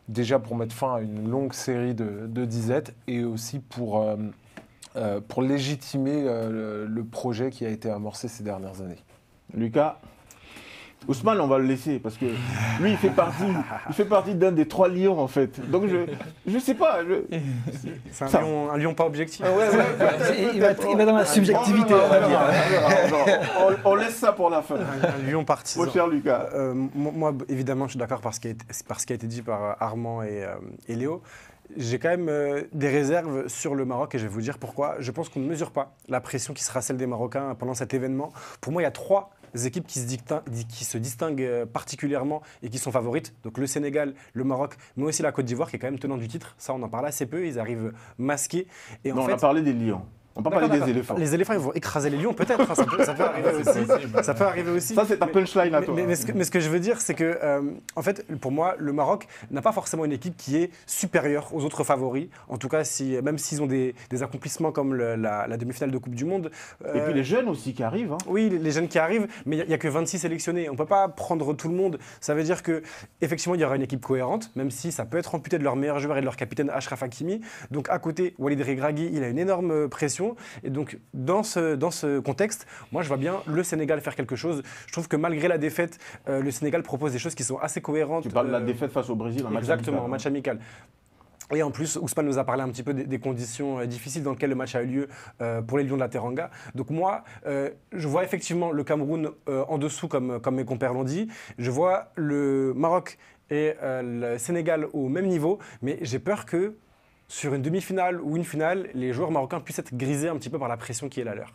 déjà pour mettre fin à une longue série de disettes et aussi pour légitimer le projet qui a été amorcé ces dernières années. Lucas, Ousmane, on va le laisser parce que lui, il fait partie d'un des 3 lions en fait. Donc je sais pas. C'est un lion pas objectif. Il va dans la subjectivité, on va dire. On laisse ça pour la fin. Un lion partisan. Mon cher Lucas. Moi, évidemment, je suis d'accord par ce qui a été dit par Armand et Léo. J'ai quand même des réserves sur le Maroc et je vais vous dire pourquoi. Je pense qu'on ne mesure pas la pression qui sera celle des Marocains pendant cet événement. Pour moi, il y a 3 équipes qui se distinguent particulièrement et qui sont favorites. Donc le Sénégal, le Maroc, mais aussi la Côte d'Ivoire qui est quand même tenant du titre. Ça, on en parle assez peu. Ils arrivent masqués. Et on a parlé des lions. On ne peut pas parler des éléphants. Les éléphants, ils vont écraser les lions, peut-être. Ça peut arriver aussi. Ça peut arriver aussi. Ça, c'est ta punchline à toi. Mais ce que je veux dire, c'est que, en fait, pour moi, le Maroc n'a pas forcément une équipe qui est supérieure aux autres favoris. En tout cas, même s'ils ont des accomplissements comme la demi-finale de Coupe du Monde. Et puis les jeunes aussi qui arrivent. Hein. Oui, les jeunes qui arrivent, mais il n'y a que 26 sélectionnés. On ne peut pas prendre tout le monde. Ça veut dire qu'effectivement, il y aura une équipe cohérente, même si ça peut être amputé de leur meilleur joueur et de leur capitaine Achraf Hakimi. Donc, à côté, Walid Regragui, il a une énorme pression. qualification. Et donc, dans ce contexte, moi, je vois bien le Sénégal faire quelque chose. Je trouve que malgré la défaite, le Sénégal propose des choses qui sont assez cohérentes. Tu parles de la défaite face au Brésil en match amical. Exactement, en match amical. Et en plus, Ousmane nous a parlé un petit peu des conditions difficiles dans lesquelles le match a eu lieu pour les Lions de la Teranga. Donc moi, je vois effectivement le Cameroun en dessous, comme mes compères l'ont dit. Je vois le Maroc et le Sénégal au même niveau, mais j'ai peur que sur une demi-finale ou une finale, les joueurs marocains puissent être grisés un petit peu par la pression qui est la leur.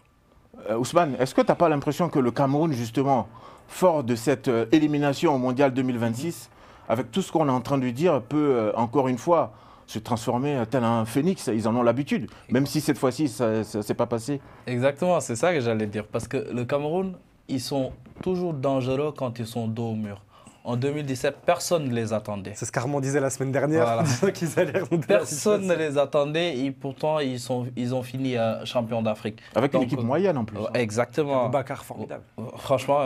Ousmane, est-ce que tu n'as pas l'impression que le Cameroun, justement, fort de cette élimination au Mondial 2026, avec tout ce qu'on est en train de dire, peut encore une fois se transformer tel un phénix? Ils en ont l'habitude, même si cette fois-ci, ça ne s'est pas passé. Exactement, c'est ça que j'allais dire. Parce que le Cameroun, ils sont toujours dangereux quand ils sont dos au mur. En 2017, personne ne les attendait. C'est ce qu'Armand disait la semaine dernière, voilà. en disant qu'ils allaient remonter. Personne ne les attendait et pourtant ils ont fini champions d'Afrique. Avec une équipe moyenne en plus. Exactement. Boubacar, formidable. Franchement,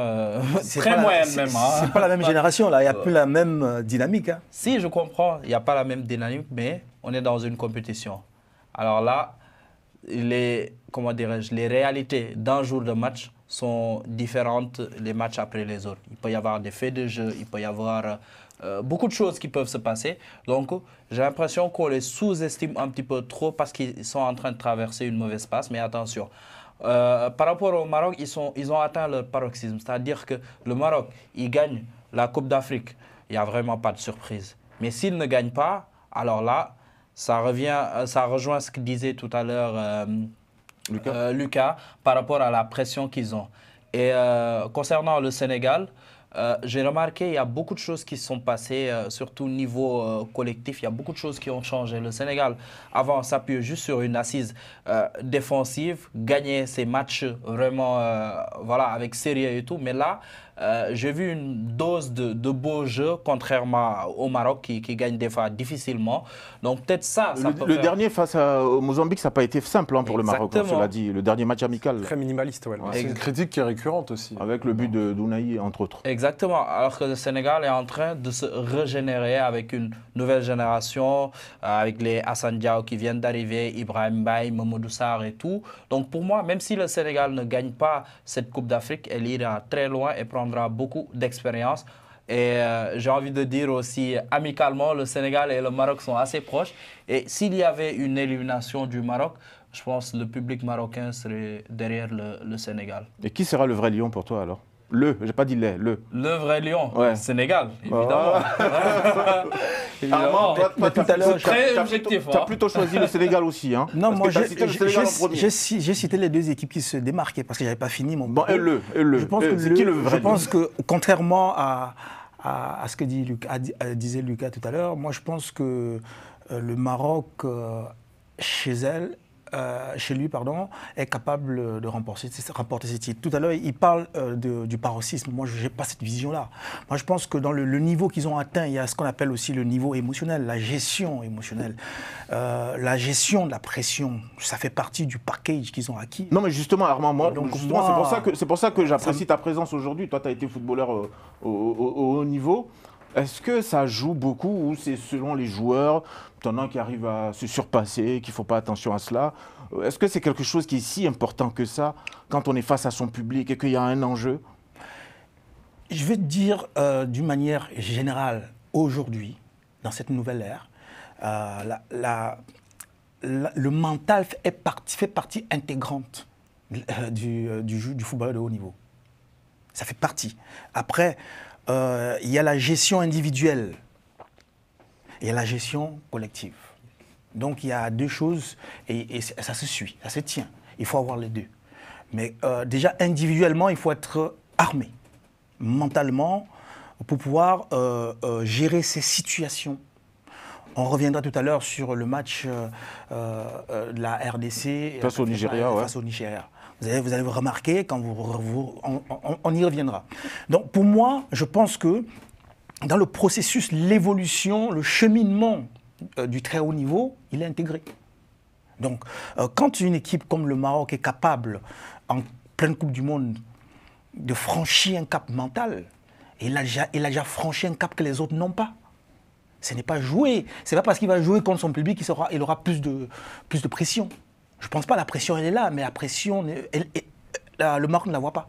très moyenne même. C'est pas la même génération, là. Il n'y a plus la même dynamique. Hein. Si, je comprends. Il n'y a pas la même dynamique, mais on est dans une compétition. Alors là, les réalités d'un jour de match sont différentes les matchs après les autres. Il peut y avoir des faits de jeu, il peut y avoir beaucoup de choses qui peuvent se passer. Donc, j'ai l'impression qu'on les sous-estime un petit peu trop parce qu'ils sont en train de traverser une mauvaise passe. Mais attention, par rapport au Maroc, ils ont atteint leur paroxysme. C'est-à-dire que le Maroc, il gagne la Coupe d'Afrique. Il n'y a vraiment pas de surprise. Mais s'il ne gagne pas, alors là, ça rejoint ce que disait tout à l'heure Lucas par rapport à la pression qu'ils ont. Et concernant le Sénégal, j'ai remarqué qu'il y a beaucoup de choses qui se sont passées, surtout au niveau collectif. Il y a beaucoup de choses qui ont changé. Le Sénégal, avant, s'appuyait juste sur une assise défensive, gagnait ses matchs vraiment avec sérieux et tout. Mais là, j'ai vu une dose de beau jeu, contrairement au Maroc qui gagne des fois difficilement. Donc peut-être ça peut le dernier face au Mozambique, ça n'a pas été simple pour le Maroc, cela dit. Le dernier match amical. Très minimaliste, ouais. C'est une critique qui est récurrente aussi. Avec le but de Dounaï, entre autres. Exactement. Alors que le Sénégal est en train de se régénérer avec une nouvelle génération, avec les Hassan Diao qui viennent d'arriver, Ibrahim Baye, Mamadou Sarr et tout. Donc pour moi, même si le Sénégal ne gagne pas cette Coupe d'Afrique, elle ira très loin et prendra beaucoup d'expérience. Et j'ai envie de dire aussi, amicalement, le Sénégal et le Maroc sont assez proches. Et s'il y avait une élimination du Maroc, je pense que le public marocain serait derrière le Sénégal. Et qui sera le vrai lion pour toi alors? J'ai pas dit le vrai lion, ouais. Sénégal, évidemment. Évidemment. Toi, tout à l'heure, très objectif. Tu as plutôt choisi le Sénégal aussi. Hein, non, moi, j'ai cité les deux équipes qui se démarquaient parce que j'avais pas fini mon propos. C'est qui le vrai? Je pense que, contrairement à ce que disait Lucas tout à l'heure, moi, je pense que le Maroc, chez lui, est capable de remporter ces titres. Tout à l'heure, il parle du paroxysme. Moi, je n'ai pas cette vision-là. Moi, je pense que dans le niveau qu'ils ont atteint, il y a ce qu'on appelle aussi le niveau émotionnel, la gestion émotionnelle, la gestion de la pression. Ça fait partie du package qu'ils ont acquis. Non, mais justement, Armand, c'est pour ça que j'apprécie ta présence aujourd'hui. Toi, tu as été footballeur au haut niveau. Est-ce que ça joue beaucoup ou c'est selon les joueurs, t'en as qui arrivent à se surpasser, qui ne font pas attention à cela? Est-ce que c'est quelque chose qui est si important que ça quand on est face à son public et qu'il y a un enjeu? Je vais te dire d'une manière générale, aujourd'hui, dans cette nouvelle ère, le mental fait partie intégrante du football de haut niveau. Ça fait partie. Après, il y a la gestion individuelle et il y a la gestion collective. Donc il y a deux choses et ça se suit, ça se tient. Il faut avoir les deux. Mais déjà individuellement, il faut être armé mentalement pour pouvoir gérer ces situations. On reviendra tout à l'heure sur le match de la RDC face au Nigeria. Face au Nigeria. Vous allez remarquer, quand on y reviendra. Donc pour moi, je pense que dans le processus, l'évolution, le cheminement du très haut niveau, il est intégré. Donc quand une équipe comme le Maroc est capable, en pleine Coupe du Monde, de franchir un cap mental, il a déjà franchi un cap que les autres n'ont pas. Ce n'est pas joué. Ce n'est pas parce qu'il va jouer contre son public qu'il aura plus de pression. Je ne pense pas, la pression, elle est là, mais la pression, le Maroc ne la voit pas.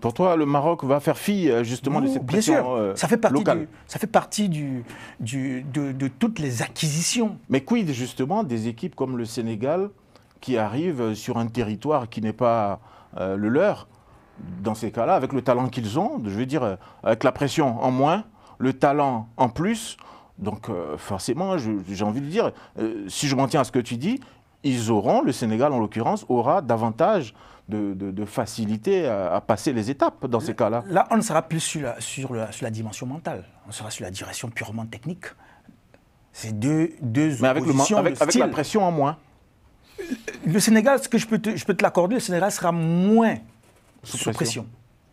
Pour toi, le Maroc va faire fi justement de cette pression locale. Ça fait partie de toutes les acquisitions. Mais quid justement des équipes comme le Sénégal qui arrivent sur un territoire qui n'est pas le leur, dans ces cas-là, avec le talent qu'ils ont, je veux dire, avec la pression en moins, le talent en plus. Donc forcément, j'ai envie de dire, si je m'en tiens à ce que tu dis, le Sénégal en l'occurrence, aura davantage de facilité à passer les étapes dans ces cas-là. Là, on ne sera plus sur la dimension mentale, on sera sur la direction purement technique. C'est deux mais avec la pression en moins. Le Sénégal, ce que je peux te l'accorder, le Sénégal sera moins sous pression.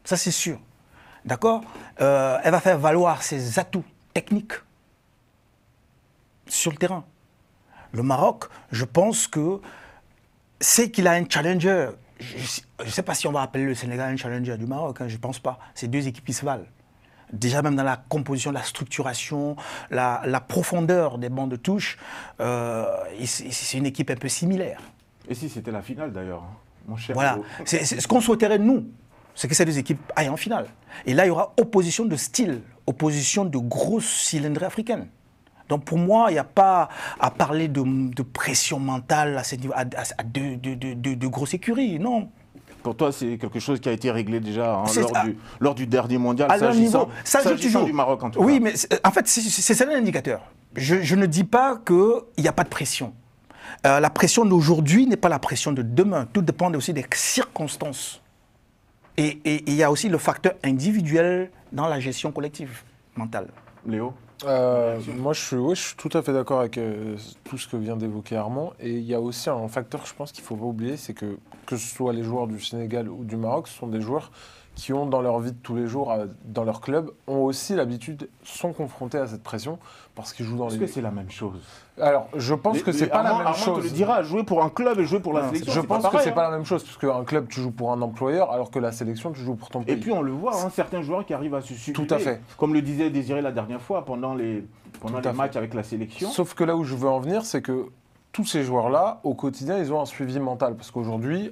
Ça, c'est sûr. D'accord. Elle va faire valoir ses atouts techniques sur le terrain. Le Maroc, je pense que c'est qu'il a un challenger. Je ne sais pas si on va appeler le Sénégal un challenger du Maroc, hein, je ne pense pas. C'est deux équipes qui se valent. Déjà même dans la composition, la structuration, la profondeur des bancs de touche, c'est une équipe un peu similaire. Et si c'était la finale d'ailleurs, hein, mon cher. Voilà, c'est ce qu'on souhaiterait de nous, c'est que ces deux équipes aillent en finale. Et là, il y aura opposition de style, opposition de grosses cylindrées africaines. Donc pour moi, il n'y a pas à parler de pression mentale à deux grosses écuries, non. Pour toi, c'est quelque chose qui a été réglé déjà lors du dernier mondial, s'agissant du Maroc en tout cas. Oui, cas. mais en fait, c'est ça l'indicateur. Je ne dis pas qu'il n'y a pas de pression. La pression d'aujourd'hui n'est pas la pression de demain. Tout dépend aussi des circonstances. Et il y a aussi le facteur individuel dans la gestion collective mentale. Léo ? Moi, je suis tout à fait d'accord avec tout ce que vient d'évoquer Armand. Et il y a aussi un facteur, je pense qu'il ne faut pas oublier, c'est que ce soit les joueurs du Sénégal ou du Maroc, ce sont des joueurs qui ont dans leur vie de tous les jours, dans leur club, ont aussi l'habitude, sont confrontés à cette pression parce qu'ils jouent dans les... Est-ce que c'est la même chose? Alors, je pense que c'est pas la même chose. Armand te le dira, jouer pour un club et jouer pour la sélection, je pense que c'est pas la même chose, parce qu'un club, tu joues pour un employeur, alors que la sélection, tu joues pour ton pays. Et puis on le voit, certains joueurs qui arrivent à se sublimer. Tout à fait. Comme le disait Désiré la dernière fois, pendant les matchs avec la sélection. Sauf que là où je veux en venir, c'est que tous ces joueurs-là, au quotidien, ils ont un suivi mental. Parce qu'aujourd'hui,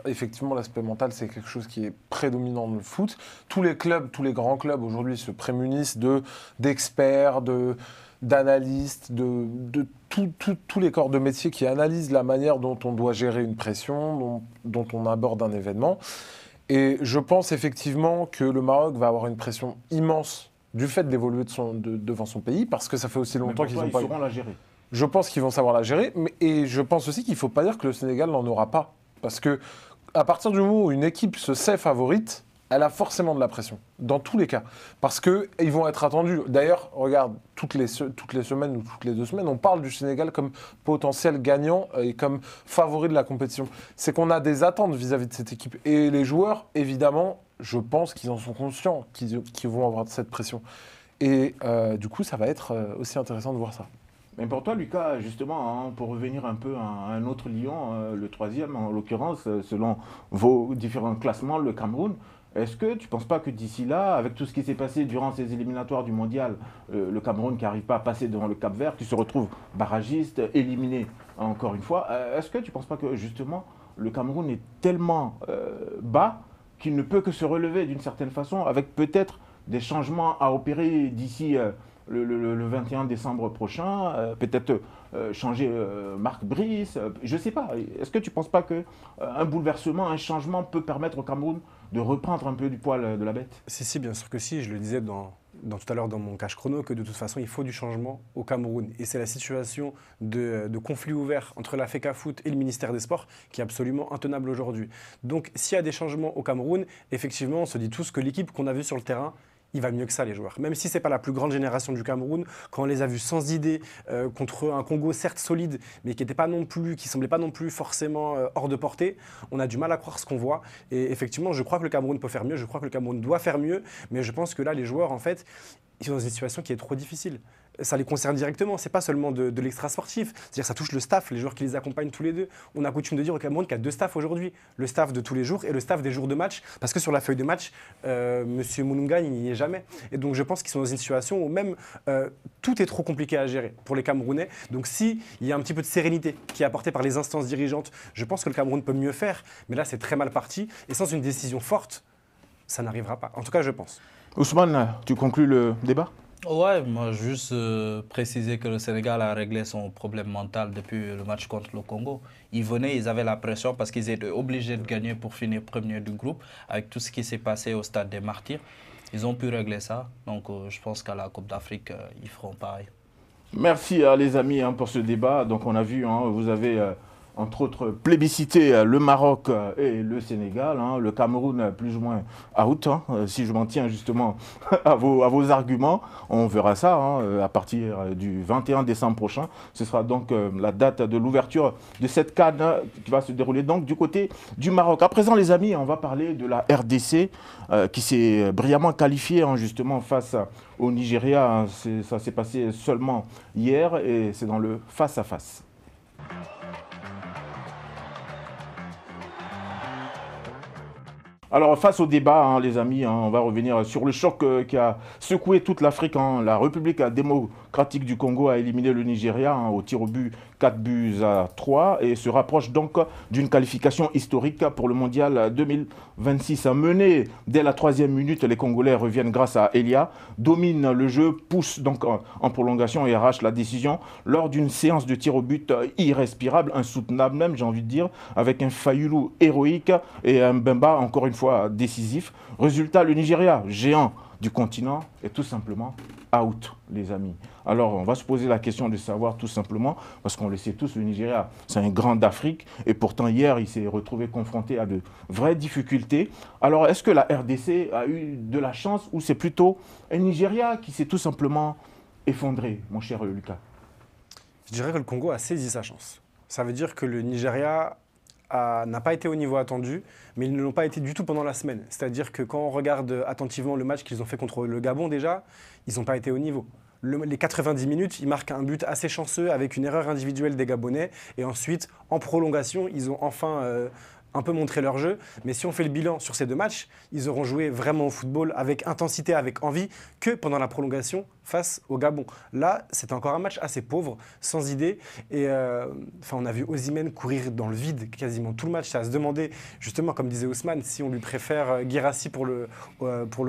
effectivement, l'aspect mental, c'est quelque chose qui est prédominant dans le foot. Tous les clubs, tous les grands clubs, aujourd'hui, se prémunissent d'experts, d'analystes, de tous les corps de métier qui analysent la manière dont on doit gérer une pression, dont on aborde un événement. Et je pense effectivement que le Maroc va avoir une pression immense du fait d'évoluer devant son pays, parce que ça fait aussi longtemps qu'ils n'ont pas... Ils sauront la gérer. Je pense qu'ils vont savoir la gérer, et je pense aussi qu'il ne faut pas dire que le Sénégal n'en aura pas. Parce que à partir du moment où une équipe se sait favorite, elle a forcément de la pression, dans tous les cas. Parce qu'ils vont être attendus. D'ailleurs, regarde, toutes les semaines ou toutes les 2 semaines, on parle du Sénégal comme potentiel gagnant et comme favori de la compétition. C'est qu'on a des attentes vis-à-vis de cette équipe. Et les joueurs, évidemment, je pense qu'ils en sont conscients, qu'ils vont avoir cette pression. Et du coup, ça va être aussi intéressant de voir ça. Mais pour toi, Lucas, justement, pour revenir un peu à un autre lion, le 3e en l'occurrence, selon vos différents classements, le Cameroun, est-ce que tu ne penses pas que d'ici là, avec tout ce qui s'est passé durant ces éliminatoires du mondial, le Cameroun qui n'arrive pas à passer devant le Cap-Vert, qui se retrouve barragiste, éliminé encore une fois, est-ce que tu ne penses pas que justement le Cameroun est tellement bas qu'il ne peut que se relever d'une certaine façon, avec peut-être des changements à opérer d'ici... Le 21 décembre prochain, peut-être changer Marc Brice, je ne sais pas. Est-ce que tu ne penses pas qu'un bouleversement, un changement peut permettre au Cameroun de reprendre un peu du poil de la bête? Si, bien sûr que si. Je le disais tout à l'heure dans mon cache chrono, que de toute façon, il faut du changement au Cameroun. Et c'est la situation de conflit ouvert entre la FECAFOOT et le ministère des Sports qui est absolument intenable aujourd'hui. Donc, s'il y a des changements au Cameroun, effectivement, on se dit tous que l'équipe qu'on a vue sur le terrain, il va mieux que ça, les joueurs. Même si ce n'est pas la plus grande génération du Cameroun, quand on les a vus sans idée, contre un Congo certes solide, mais qui ne semblait pas non plus forcément hors de portée, on a du mal à croire ce qu'on voit. Et effectivement, je crois que le Cameroun peut faire mieux, je crois que le Cameroun doit faire mieux, mais je pense que là, les joueurs, en fait, ils sont dans une situation qui est trop difficile. ça les concerne directement. C'est pas seulement de l'extra-sportif. C'est-à-dire ça touche le staff, les joueurs qui les accompagnent tous les deux. On a coutume de dire au Cameroun qu'il y a 2 staffs aujourd'hui. Le staff de tous les jours et le staff des jours de match. Parce que sur la feuille de match, M. Moununga, il n'y est jamais. Et donc je pense qu'ils sont dans une situation où même tout est trop compliqué à gérer pour les Camerounais. Donc s'il y a un petit peu de sérénité qui est apportée par les instances dirigeantes, je pense que le Cameroun peut mieux faire. Mais là, c'est très mal parti. Et sans une décision forte, ça n'arrivera pas. En tout cas, je pense. Ousmane, tu conclus le débat? Ouais, moi juste préciser que le Sénégal a réglé son problème mental depuis le match contre le Congo. Ils venaient, ils avaient la pression parce qu'ils étaient obligés de gagner pour finir premier du groupe avec tout ce qui s'est passé au stade des Martyrs. Ils ont pu régler ça, donc je pense qu'à la Coupe d'Afrique, ils feront pareil. Merci les amis pour ce débat. Donc on a vu, vous avez entre autres plébiscité le Maroc et le Sénégal. Le Cameroun plus ou moins out, si je m'en tiens justement à vos arguments. On verra ça à partir du 21 décembre prochain. Ce sera donc la date de l'ouverture de cette CAN qui va se dérouler donc du côté du Maroc. À présent les amis, on va parler de la RDC qui s'est brillamment qualifiée justement face au Nigeria. Ça s'est passé seulement hier et c'est dans le face-à-face. Alors, face au débat, les amis, on va revenir sur le choc qui a secoué toute l'Afrique. La République démocratique du Congo a éliminé le Nigeria au tir au but 4-3 et se rapproche donc d'une qualification historique pour le mondial 2026. Mené dès la 3e minute, les Congolais reviennent grâce à Elia, dominent le jeu, poussent donc en prolongation et arrachent la décision lors d'une séance de tir au but irrespirable, insoutenable même, j'ai envie de dire, avec un Fayulu héroïque et un Mbemba encore une fois décisif. Résultat, le Nigeria, géant du continent, est tout simplement out, les amis. Alors, on va se poser la question de savoir tout simplement, parce qu'on le sait tous, le Nigeria, c'est un grand d'Afrique, et pourtant hier, il s'est retrouvé confronté à de vraies difficultés. Alors, est-ce que la RDC a eu de la chance, ou c'est plutôt un Nigeria qui s'est tout simplement effondré, mon cher Lucas? Je dirais que le Congo a saisi sa chance. Ça veut dire que le Nigeria n'a pas été au niveau attendu, mais ils ne l'ont pas été du tout pendant la semaine. C'est-à-dire que quand on regarde attentivement le match qu'ils ont fait contre le Gabon déjà, ils n'ont pas été au niveau. Les 90 minutes, ils marquent un but assez chanceux avec une erreur individuelle des Gabonais. Et ensuite, en prolongation, ils ont enfin un peu montré leur jeu. Mais si on fait le bilan sur ces 2 matchs, ils auront joué vraiment au football avec intensité, avec envie, que pendant la prolongation face au Gabon. Là, c'est encore un match assez pauvre, sans idée. Et on a vu Osimhen courir dans le vide quasiment tout le match. Ça à se demander, justement, comme disait Ousmane, si on lui préfère Guirassy pour le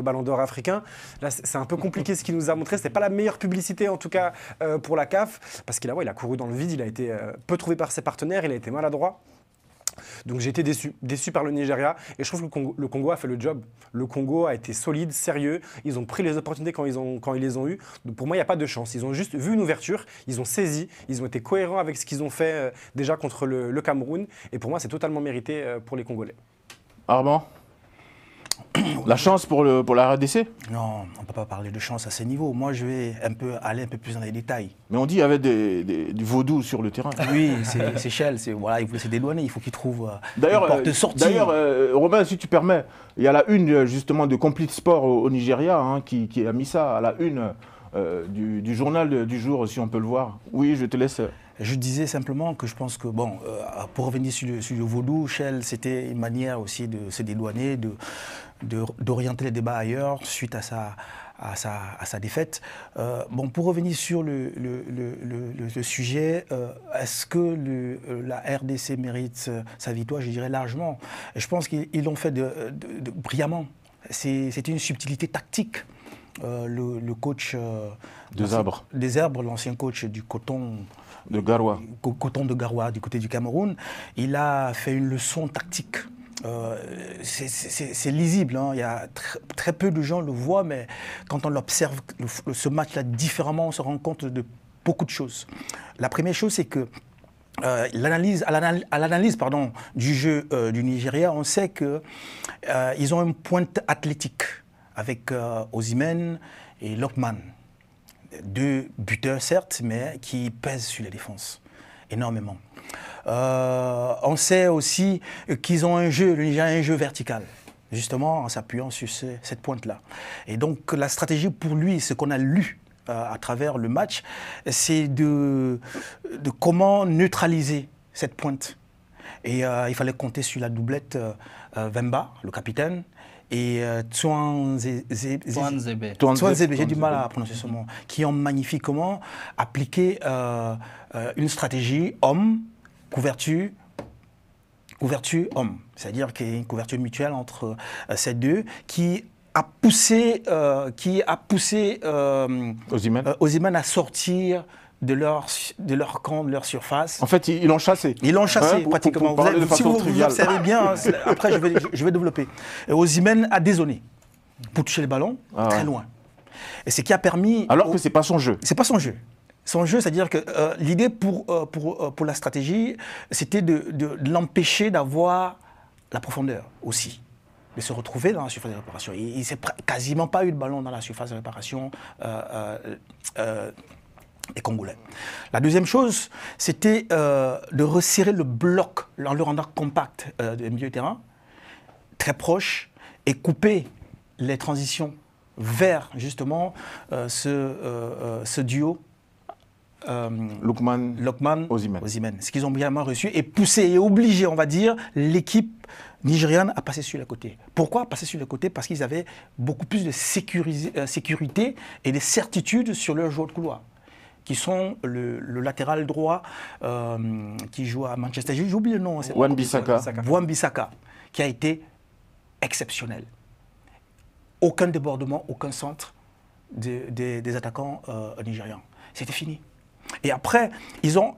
Ballon d'Or africain. Là, c'est un peu compliqué ce qu'il nous a montré. Ce n'est pas la meilleure publicité, en tout cas, pour la CAF, parce qu'il a couru dans le vide. Il a été peu trouvé par ses partenaires. Il a été maladroit. Donc j'ai été déçu par le Nigeria et je trouve que le Congo a fait le job. Le Congo a été solide, sérieux, ils ont pris les opportunités quand ils les ont eues. Donc pour moi, il n'y a pas de chance. Ils ont juste vu une ouverture, ils ont saisi, ils ont été cohérents avec ce qu'ils ont fait déjà contre le Cameroun et pour moi, c'est totalement mérité pour les Congolais. Armand, la chance pour la RDC? Non, on ne peut pas parler de chance à ce niveau. Moi, je vais aller un peu plus dans les détails. Mais on dit qu'il y avait du vaudou sur le terrain. Oui, c'est Shell. Voilà, il voulait se dédouaner. Il faut qu'il trouve une porte de sortie. D'ailleurs, Robin, si tu permets, il y a la une justement de Complete Sport au Nigeria qui a mis ça à la une du journal du jour, si on peut le voir. Oui, je te laisse. Je disais simplement que je pense que, pour revenir sur le vaudou, Shell, c'était une manière aussi de se dédouaner, d'orienter les débats ailleurs suite à sa défaite. Pour revenir sur le sujet, est-ce que la RDC mérite sa victoire? Je dirais largement. Et je pense qu'ils l'ont fait brillamment. C'était une subtilité tactique. Le coach des Arbres, l'ancien coach du Coton de Garoua. Coton de Garoua, du côté du Cameroun, il a fait une leçon tactique. C'est lisible, il y a très peu de gens le voient, mais quand on l'observe, ce match-là différemment, on se rend compte de beaucoup de choses. La première chose, c'est que à l'analyse du jeu du Nigeria, on sait qu'ils ont une pointe athlétique avec Osimhen et Lookman. 2 buteurs, certes, mais qui pèsent sur les défenses énormément. On sait aussi qu'ils ont le Nigeria a un jeu vertical, justement en s'appuyant sur cette pointe-là. Et donc la stratégie pour lui, ce qu'on a lu à travers le match, c'est de comment neutraliser cette pointe. Et il fallait compter sur la doublette Wemba, le capitaine, et Twanzebe, j'ai du mal à prononcer ce mot, qui ont magnifiquement appliqué une stratégie homme, couverture, homme. C'est-à-dire qu'il y a une couverture mutuelle entre ces deux qui a poussé Osimhen à sortir de leur camp, de leur surface. En fait, ils l'ont chassé. Ils l'ont chassé, pratiquement. Si vous observez bien, après je vais développer. Osimhen a dézonné pour toucher le ballon très loin. Et ce qui a permis... Alors que ce n'est pas son jeu. C'est pas son jeu. Son jeu, c'est-à-dire que l'idée pour la stratégie, c'était de l'empêcher d'avoir la profondeur aussi, de se retrouver dans la surface de réparation. Il ne s'est quasiment pas eu de ballon dans la surface de réparation des Congolais. La deuxième chose, c'était de resserrer le bloc en le rendant compact du milieu de terrain, très proche, et couper les transitions vers justement ce duo Lookman, Osimhen. Ce qu'ils ont bien reçu et poussé et obligé, on va dire, l'équipe nigériane à passer sur le côté. Pourquoi passer sur le côté? Parce qu'ils avaient beaucoup plus de sécurité et de certitude sur leur joueur de couloir, qui sont le latéral droit qui joue à Manchester. J'ai oublié le nom. Wan-Bissaka, qui a été exceptionnel. Aucun débordement, aucun centre des attaquants nigérians. C'était fini. Et après, ils ont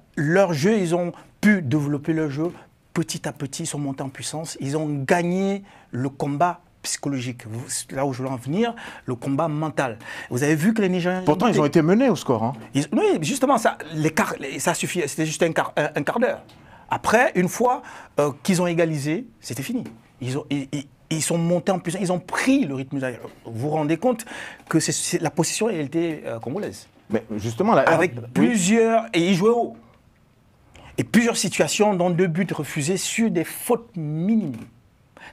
pu développer leur jeu petit à petit, ils sont montés en puissance. Ils ont gagné le combat psychologique. Là où je veux en venir, le combat mental. Vous avez vu que les Nigériens... Pourtant, ils ont été menés au score. Hein. Oui, justement, ça suffit. C'était juste un quart d'heure. Après, une fois qu'ils ont égalisé, c'était fini. Ils sont montés en puissance. Ils ont pris le rythme. Vous vous rendez compte que la position elle était congolaise. Mais justement, avec plusieurs... Et ils jouaient haut. Et plusieurs situations, dont 2 buts refusés sur des fautes minimes.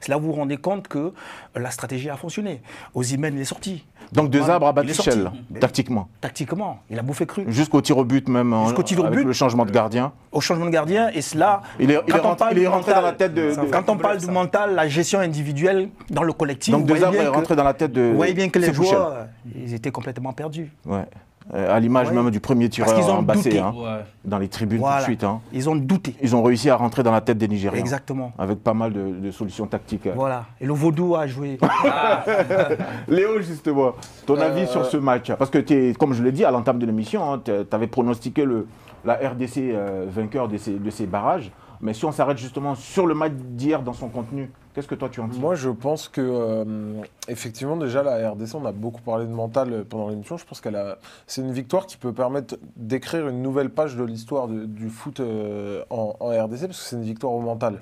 C'est là où vous vous rendez compte que la stratégie a fonctionné. Osimhen, il est sorti. Donc 2 arbres à bas d'échelle, tactiquement. Tactiquement, il a bouffé cru. Jusqu'au tir au but même, avec le changement de gardien. Au changement de gardien, et cela... Il est rentré dans la tête de... Quand on parle du mental, la gestion individuelle dans le collectif... Donc 2 arbres est rentré dans la tête de... Vous voyez bien que les joueurs, ils étaient complètement perdus. Ouais. À l'image même du premier tireur embassé, dans les tribunes tout de suite. Hein. Ils ont douté. Ils ont réussi à rentrer dans la tête des Nigériens. Exactement. Avec pas mal de solutions tactiques. Voilà. Et le vaudou a joué. Léo, justement, ton avis sur ce match? Parce que, comme je l'ai dit à l'entame de l'émission, hein, tu avais pronostiqué la RDC vainqueur de ces barrages. Mais si on s'arrête justement sur le match d'hier dans son contenu, qu'est-ce que toi tu en dis? Moi je pense que effectivement déjà la RDC, on a beaucoup parlé de mental pendant l'émission, je pense c'est une victoire qui peut permettre d'écrire une nouvelle page de l'histoire du foot en RDC, parce que c'est une victoire au mental.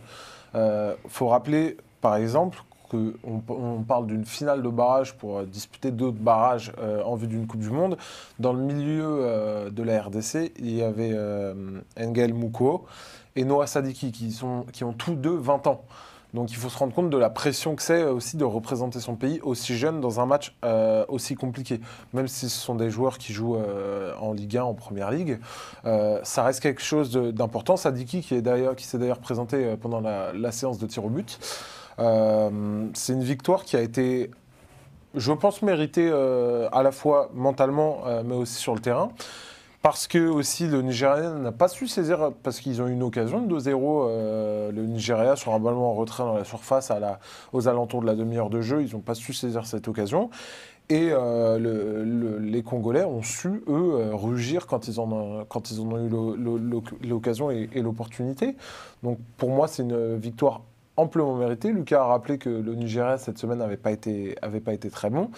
Faut rappeler par exemple qu'on parle d'une finale de barrage pour disputer d'autres barrages en vue d'une Coupe du Monde. Dans le milieu de la RDC, il y avait Ngael Mouko et Noah Sadiki qui ont tous deux 20 ans. Donc il faut se rendre compte de la pression que c'est aussi de représenter son pays aussi jeune dans un match aussi compliqué. Même si ce sont des joueurs qui jouent en Ligue 1, en Première Ligue, ça reste quelque chose d'important. Sadiki qui s'est d'ailleurs présenté pendant la séance de tir au but. C'est une victoire qui a été, je pense, méritée à la fois mentalement mais aussi sur le terrain. Parce que aussi le Nigeria n'a pas su saisir, parce qu'ils ont eu une occasion de 2-0, le Nigeria sur un ballon en retrait dans la surface aux alentours de la demi-heure de jeu, ils n'ont pas su saisir cette occasion. Et les Congolais ont su, eux, rugir quand ils en ont eu l'occasion et l'opportunité. Donc pour moi, c'est une victoire amplement méritée. Lucas a rappelé que le Nigeria, cette semaine, n'avait pas été très bon.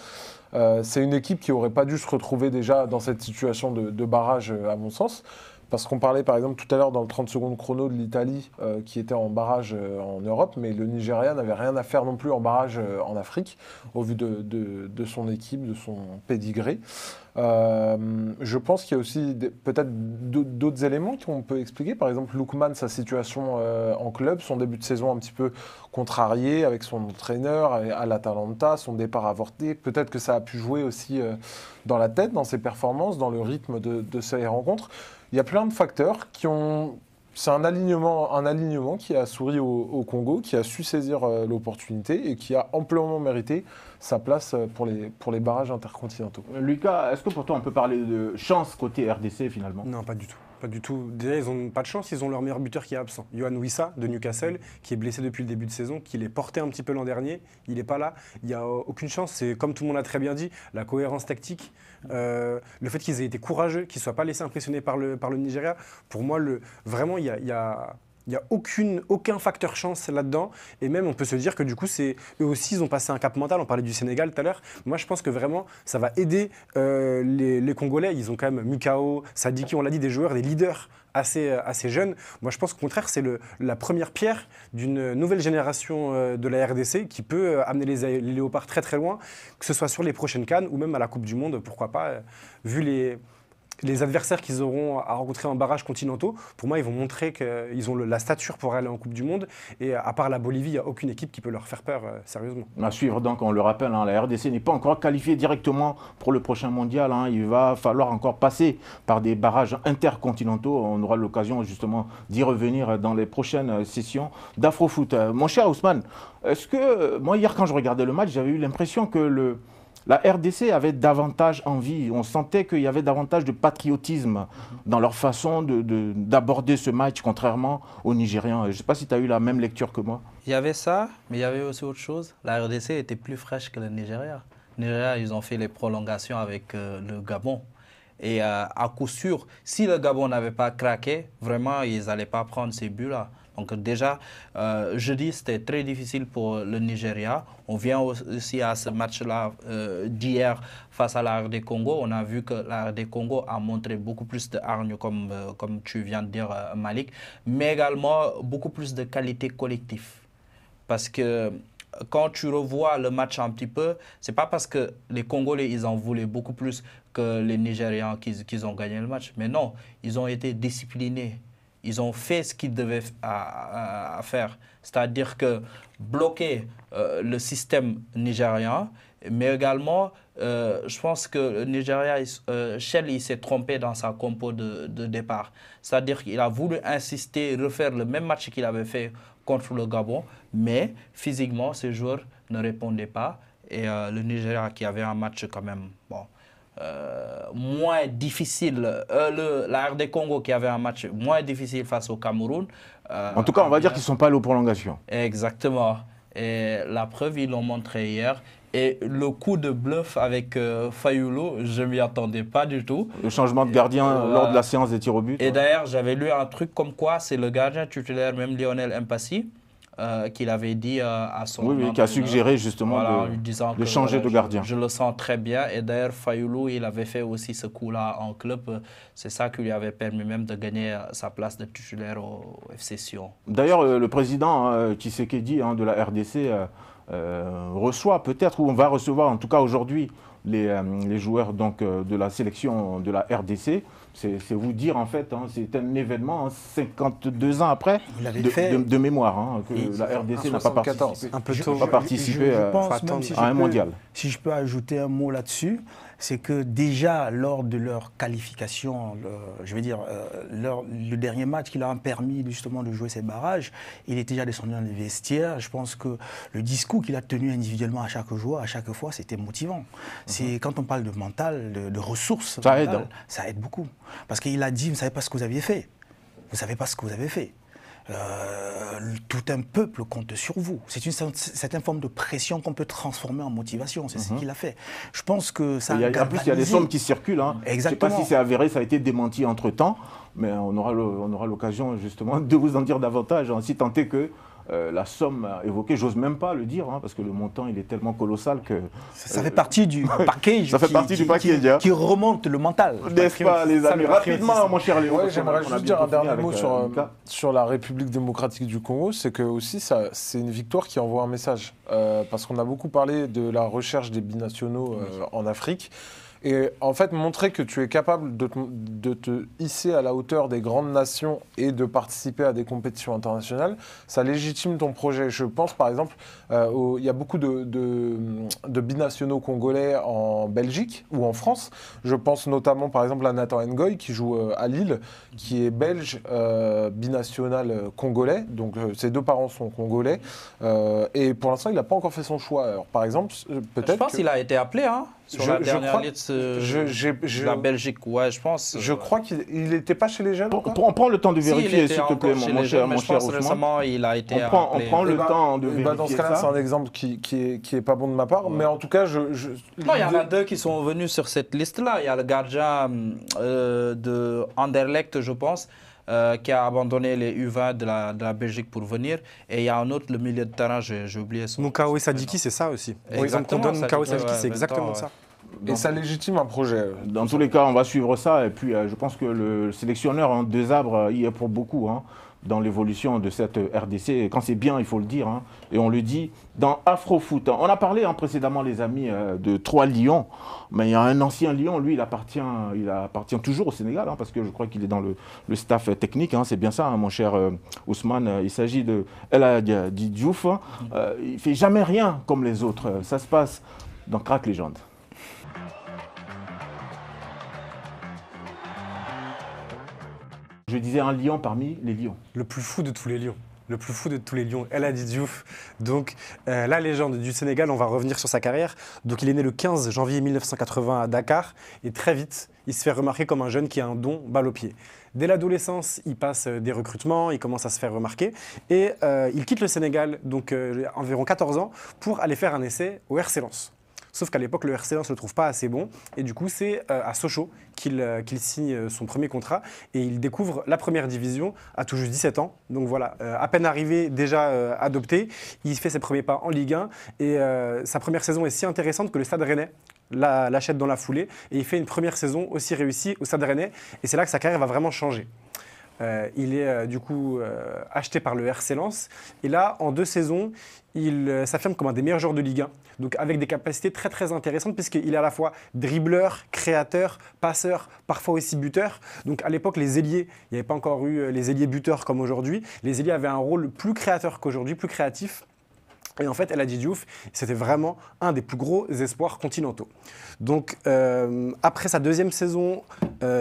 C'est une équipe qui n'aurait pas dû se retrouver déjà dans cette situation de barrage, à mon sens, Parce qu'on parlait par exemple tout à l'heure dans le 30 secondes chrono de l'Italie qui était en barrage en Europe, mais le Nigeria n'avait rien à faire non plus en barrage en Afrique, au vu de son équipe, de son pédigré. Je pense qu'il y a aussi peut-être d'autres éléments qu'on peut expliquer. Par exemple, Lookman, sa situation en club, son début de saison un petit peu contrarié avec son entraîneur à l'Atalanta, son départ avorté. Peut-être que ça a pu jouer aussi dans la tête, dans ses performances, dans le rythme de ces rencontres. Il y a plein de facteurs qui ont... C'est un alignement qui a souri au Congo, qui a su saisir l'opportunité et qui a amplement mérité sa place pour les barrages intercontinentaux. Lucas, est-ce que pour toi on peut parler de chance côté RDC finalement? Non, pas du tout. Pas du tout. Déjà, ils n'ont pas de chance, ils ont leur meilleur buteur qui est absent. Yohan Wissa de Newcastle, qui est blessé depuis le début de saison, qui l'est porté un petit peu l'an dernier. Il n'est pas là. Il n'y a aucune chance. C'est comme tout le monde a très bien dit, la cohérence tactique, le fait qu'ils aient été courageux, qu'ils ne soient pas laissés impressionner par le Nigeria. Pour moi, vraiment, il y a aucun facteur chance là-dedans. Et même, on peut se dire que du coup, eux aussi, ils ont passé un cap mental. On parlait du Sénégal tout à l'heure. Moi, je pense que vraiment, ça va aider les Congolais. Ils ont quand même Mukao, Sadiki, on l'a dit, des joueurs, des leaders assez jeunes. Moi, je pense qu'au contraire, c'est la première pierre d'une nouvelle génération de la RDC qui peut amener les Léopards très très loin, que ce soit sur les prochaines CAN ou même à la Coupe du Monde, pourquoi pas, vu les adversaires qu'ils auront à rencontrer en barrages continentaux. Pour moi, ils vont montrer qu'ils ont la stature pour aller en Coupe du Monde. Et à part la Bolivie, il n'y a aucune équipe qui peut leur faire peur, sérieusement. À suivre donc, on le rappelle, la RDC n'est pas encore qualifiée directement pour le prochain mondial. Il va falloir encore passer par des barrages intercontinentaux. On aura l'occasion justement d'y revenir dans les prochaines sessions d'Afrofoot. Mon cher Ousmane, est-ce que, moi hier quand je regardais le match, j'avais eu l'impression que la RDC avait davantage envie, on sentait qu'il y avait davantage de patriotisme dans leur façon d'aborder ce match, contrairement aux Nigériens. Je ne sais pas si tu as eu la même lecture que moi. Il y avait ça, mais il y avait aussi autre chose. La RDC était plus fraîche que le Nigeria. Le Nigeria, ils ont fait les prolongations avec le Gabon. Et à coup sûr, si le Gabon n'avait pas craqué, vraiment, ils n'allaient pas prendre ces buts-là. Donc déjà, jeudi, c'était très difficile pour le Nigeria. On vient aussi à ce match-là d'hier face à la RD Congo. On a vu que la RD Congo a montré beaucoup plus de hargne, comme tu viens de dire, Malik, mais également beaucoup plus de qualité collective. Parce que quand tu revois le match un petit peu, c'est pas parce que les Congolais, ils en voulaient beaucoup plus que les Nigérians qu'ils ont gagné le match. Mais non, ils ont été disciplinés. Ils ont fait ce qu'ils devaient faire, c'est-à-dire que bloquer le système nigérian, mais également, je pense que le Nigeria, Shell, il s'est trompé dans sa compo de départ. C'est-à-dire qu'il a voulu insister, refaire le même match qu'il avait fait contre le Gabon, mais physiquement, ces joueurs ne répondaient pas. Et le Nigeria, qui avait un match quand même, bon, moins difficile, la RD Congo qui avait un match moins difficile face au Cameroun. En tout cas, on va dire qu'ils ne sont pas allés aux prolongations. Exactement. Et la preuve, ils l'ont montré hier. Et le coup de bluff avec Fayoulou, je ne m'y attendais pas du tout. Le changement de gardien lors de la séance des tirs au but. Et d'ailleurs, j'avais lu un truc comme quoi c'est le gardien titulaire, même Lionel Mpassi, qu'il avait dit à son entraîneur. Oui, qui a suggéré justement de changer de gardien. Je le sens très bien. Et d'ailleurs, Fayoulou, il avait fait aussi ce coup-là en club. C'est ça qui lui avait permis même de gagner sa place de titulaire au FC Sion. D'ailleurs, le président Tshisekedi de la RDC reçoit peut-être, ou on va recevoir en tout cas aujourd'hui, les joueurs donc, de la sélection de la RDC. C'est vous dire en fait, c'est un événement 52 ans après de mémoire que la RDC n'a pas participé à un mondial. Si je peux ajouter un mot là-dessus, c'est que déjà lors de leur qualification, le dernier match qui leur a permis justement de jouer ces barrages, il était déjà descendu dans les vestiaires. Je pense que le discours qu'il a tenu individuellement à chaque joueur, à chaque fois, c'était motivant. Quand on parle de mental, de ressources, ça aide beaucoup. Parce qu'il a dit, vous ne savez pas ce que vous aviez fait. Vous ne savez pas ce que vous avez fait. Tout un peuple compte sur vous. C'est une certaine forme de pression qu'on peut transformer en motivation. C'est ce qu'il a fait. Je pense que ça a en plus, il y a des sommes qui circulent. Exactement. Je ne sais pas si c'est avéré, ça a été démenti entre-temps, mais on aura l'occasion justement de vous en dire davantage, si tant est que la somme évoquée, j'ose même pas le dire, hein, parce que le montant il est tellement colossal que... Ça fait partie du package. Ça fait partie du package, hein. Qui remonte le mental. N'est-ce pas, les amis? Rapidement, mon cher Léon. Ouais, j'aimerais juste dire un dernier mot sur la République démocratique du Congo. C'est que aussi, c'est une victoire qui envoie un message. Parce qu'on a beaucoup parlé de la recherche des binationaux en Afrique. Et en fait, montrer que tu es capable de te hisser à la hauteur des grandes nations et de participer à des compétitions internationales, ça légitime ton projet. Je pense par exemple, il y a beaucoup de binationaux congolais en Belgique ou en France. Je pense notamment par exemple à Nathan Ngoy qui joue à Lille, qui est belge binational congolais. Donc ses deux parents sont congolais. Et pour l'instant, il n'a pas encore fait son choix. Alors par exemple, peut-être. Je pense qu'il a été appelé, hein. Sur la dernière liste de la Belgique, ouais, je pense. Je crois qu'il n'était pas chez les jeunes. On prend le temps de vérifier, s'il te plaît, mon cher Ousmane. Récemment, il a été appelé. On prend le temps de vérifier. Dans ce cas-là, c'est un exemple qui est pas bon de ma part, mais en tout cas, Non, il y en a deux qui sont venus sur cette liste-là. Il y a le gardien de Anderlecht, je pense, qui a abandonné les U20 de la Belgique pour venir. Et il y a un autre, le milieu de terrain, j'ai oublié son nom. Moukao Sadiki, c'est ça aussi. L'exemple qu'on donne, Moukao Sadiki, c'est exactement ça. Et ça légitime un projet. Dans tous les cas, on va suivre ça. Et puis, je pense que le sélectionneur en deux arbres, il est pour beaucoup dans l'évolution de cette RDC. Et quand c'est bien, il faut le dire. Et on le dit dans Afrofoot. On a parlé précédemment, les amis, de 3 lions. Mais il y a un ancien lion, lui, il appartient toujours au Sénégal, parce que je crois qu'il est dans le staff technique. C'est bien ça, mon cher Ousmane. Il s'agit de El Hadji Diouf. Il ne fait jamais rien comme les autres. Ça se passe dans Crack Légende. Je disais un lion parmi les lions. Le plus fou de tous les lions. Le plus fou de tous les lions, El Hadji Diouf. Donc, la légende du Sénégal, on va revenir sur sa carrière. Donc, il est né le 15 janvier 1980 à Dakar. Et très vite, il se fait remarquer comme un jeune qui a un don balle au pied. Dès l'adolescence, il passe des recrutements, il commence à se faire remarquer. Et il quitte le Sénégal, donc environ 14 ans, pour aller faire un essai au RC Lens. Sauf qu'à l'époque, le RC Lens ne le trouve pas assez bon. Et du coup, c'est à Sochaux qu'il signe son premier contrat. Et il découvre la première division à tout juste 17 ans. Donc voilà, à peine arrivé, déjà adopté. Il fait ses premiers pas en Ligue 1. Et sa première saison est si intéressante que le Stade Rennais l'achète dans la foulée. Et il fait une première saison aussi réussie au Stade Rennais. Et c'est là que sa carrière va vraiment changer. Il est du coup acheté par le RC Lens. Et là, en 2 saisons, il s'affirme comme un des meilleurs joueurs de Ligue 1. Donc avec des capacités très très intéressantes puisqu'il est à la fois dribbleur, créateur, passeur, parfois aussi buteur. Donc à l'époque, les ailiers, il n'y avait pas encore eu les ailiers buteurs comme aujourd'hui. Les ailiers avaient un rôle plus créateur qu'aujourd'hui, plus créatif. Et en fait, El Hadji Diouf, c'était vraiment un des plus gros espoirs continentaux. Donc, après sa 2e saison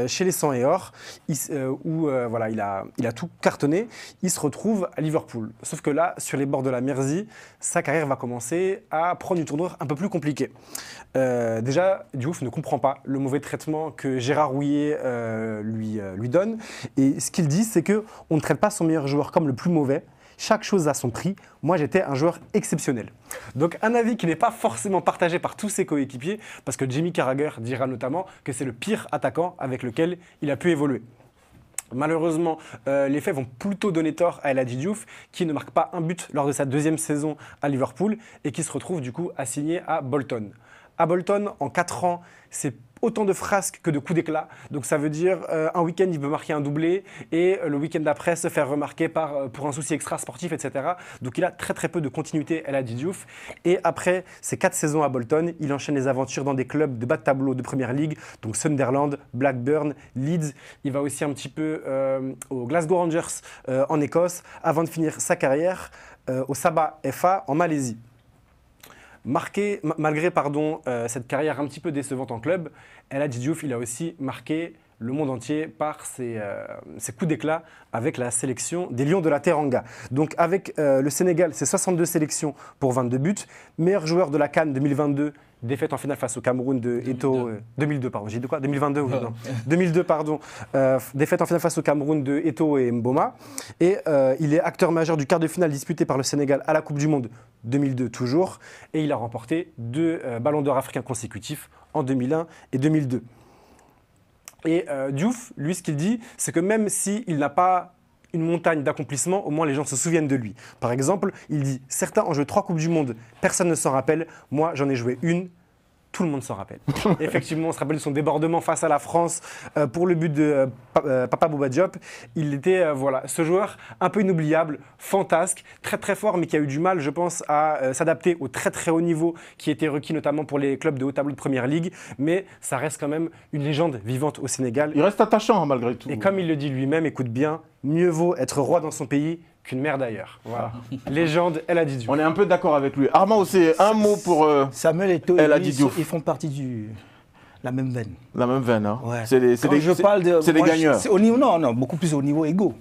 chez les Sang et Or, où voilà, il a tout cartonné, il se retrouve à Liverpool. Sauf que là, sur les bords de la Mersey, sa carrière va commencer à prendre une tournure un peu plus compliquée. Déjà, Diouf ne comprend pas le mauvais traitement que Gérard Houllier lui donne. Et ce qu'il dit, c'est qu'on ne traite pas son meilleur joueur comme le plus mauvais. Chaque chose a son prix. Moi, j'étais un joueur exceptionnel. Donc, un avis qui n'est pas forcément partagé par tous ses coéquipiers, parce que Jimmy Carragher dira notamment que c'est le pire attaquant avec lequel il a pu évoluer. Malheureusement, les faits vont plutôt donner tort à El Hadji Diouf, qui ne marque pas un but lors de sa 2e saison à Liverpool et qui se retrouve du coup assigné à Bolton. À Bolton, en 4 ans, c'est autant de frasques que de coups d'éclat. Donc ça veut dire un week-end, il veut marquer un doublé et le week-end d'après se faire remarquer pour un souci extra-sportif, etc. Donc il a très très peu de continuité, El Hadji Diouf. Et après ces 4 saisons à Bolton, il enchaîne les aventures dans des clubs de bas de tableau de Première Ligue, donc Sunderland, Blackburn, Leeds. Il va aussi un petit peu aux Glasgow Rangers en Écosse, avant de finir sa carrière au Sabah FA en Malaisie. Malgré cette carrière un petit peu décevante en club, El Hadji Diouf, il a aussi marqué le monde entier par ses coups d'éclat avec la sélection des Lions de la Teranga. Donc avec le Sénégal, c'est 62 sélections pour 22 buts. Meilleur joueur de la CAN 2022, défaite en finale face au Cameroun de Eto'o. 2002, pardon. J'ai dit quoi 2022 oui, non. 2002, pardon. Défaite en finale face au Cameroun de Eto'o et Mboma. Et il est acteur majeur du quart de finale disputé par le Sénégal à la Coupe du Monde 2002 toujours. Et il a remporté 2 ballons d'or africains consécutifs en 2001 et 2002. Et Diouf, lui, ce qu'il dit, c'est que même s'il n'a pas une montagne d'accomplissements, au moins les gens se souviennent de lui. Par exemple, il dit « Certains ont joué 3 Coupes du Monde, personne ne s'en rappelle. Moi, j'en ai joué une. » Tout le monde s'en rappelle. Et effectivement, on se rappelle de son débordement face à la France pour le but de Papa Bouba Diop. Il était voilà, ce joueur un peu inoubliable, fantasque, très très fort, mais qui a eu du mal, je pense, à s'adapter au très très haut niveau qui était requis notamment pour les clubs de haut tableau de Première Ligue. Mais ça reste quand même une légende vivante au Sénégal. Il reste attachant malgré tout. Et comme il le dit lui-même, écoute bien, mieux vaut être roi dans son pays qu'une mère d'ailleurs. Voilà. Légende, El Hadji Diouf. On est un peu d'accord avec lui. Armand, c'est un mot pour Samuel Eto'o El et Hadji lui, Diouf. ils font partie de la même veine. La même veine, hein. Ouais. C'est des gagneurs. Au niveau, non, beaucoup plus au niveau égo.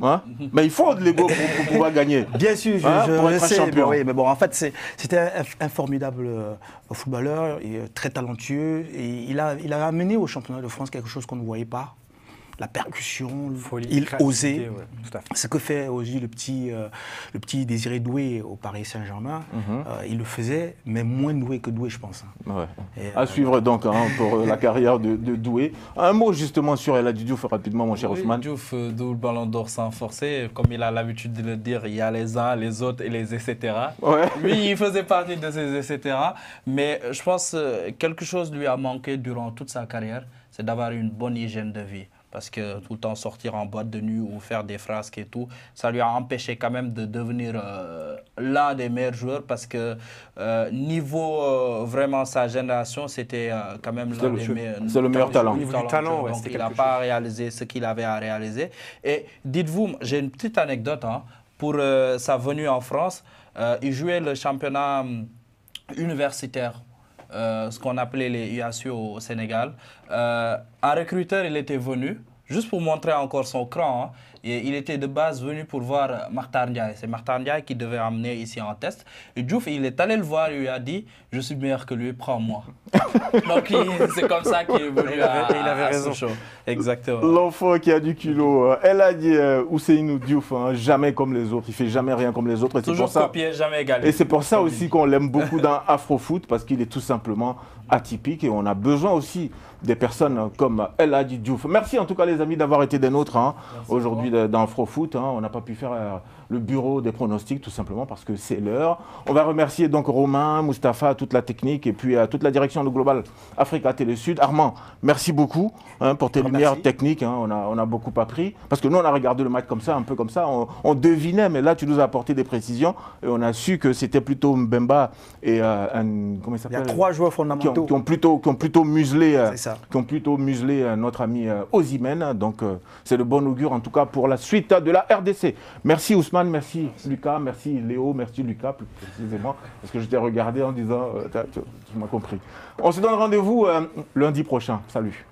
Hein? Mais il faut de l'ego pour pouvoir gagner. Bien sûr, pour être sais, champion. Oui, mais bon, en fait, c'était un formidable footballeur, et, très talentueux. Et il a amené au championnat de France quelque chose qu'on ne voyait pas. La percussion, il osait. Ouais, tout à fait. Ce que fait aussi le petit Désiré Doué au Paris Saint-Germain, il le faisait, mais moins doué que Doué, je pense. Ouais. À suivre donc pour la carrière de Doué. Un mot justement sur El Hadji Diouf rapidement, mon cher Ousmane. Diouf, double ballon d'or sans forcer. Comme il a l'habitude de le dire, il y a les uns, les autres et les etc. Ouais. Lui, il faisait partie de ces etc. Mais je pense que quelque chose lui a manqué durant toute sa carrière, c'est d'avoir une bonne hygiène de vie. Parce que tout le temps sortir en boîte de nuit ou faire des frasques et tout, ça lui a empêché quand même de devenir l'un des meilleurs joueurs parce que niveau vraiment sa génération, c'était quand même l'un des meilleurs. C'est le meilleur talent. Au niveau du talent, ouais, donc il n'a pas réalisé ce qu'il avait à réaliser. Et dites-vous, j'ai une petite anecdote pour sa venue en France. Il jouait le championnat universitaire. Ce qu'on appelait les UASU au Sénégal. Un recruteur, il était venu, juste pour montrer encore son cran. Et il était de base venu pour voir Makhtar Ndiaye. C'est Makhtar Ndiaye qui devait amener ici en test. Et Diouf, il est allé le voir, il lui a dit « Je suis meilleur que lui, prends-moi ». Donc c'est comme ça qu'il est venu à ce show. Exactement. L'enfant qui a du culot. Elle a dit Ousseynou Diouf, jamais comme les autres. Il fait jamais rien comme les autres. Et toujours pour ça, copié, jamais égalé. Et c'est pour ça aussi qu'on l'aime beaucoup dans Afrofoot, parce qu'il est tout simplement atypique et on a besoin aussi des personnes comme El Hadji Diouf. Merci en tout cas les amis d'avoir été des nôtres aujourd'hui dans Afrofoot. On n'a pas pu faire le bureau des pronostics tout simplement parce que c'est l'heure. On va remercier donc Romain, Mustapha, toute la technique et puis toute la direction de Global Africa Télé Sud. Armand, merci beaucoup pour tes lumières techniques. On a beaucoup appris parce que nous on a regardé le match comme ça, un peu comme ça. On devinait, mais là tu nous as apporté des précisions et on a su que c'était plutôt Mbemba et comment il s'appelle ? Il y a 3 joueurs fondamentaux Qui ont plutôt muselé, C'est ça. qui ont plutôt muselé notre ami Osimhen. Donc c'est de bon augure en tout cas pour la suite de la RDC. Merci Ousmane, merci Lucas, merci Léo, merci Lucas plus précisément parce que je t'ai regardé en disant tu m'as compris. On se donne rendez-vous lundi prochain. Salut.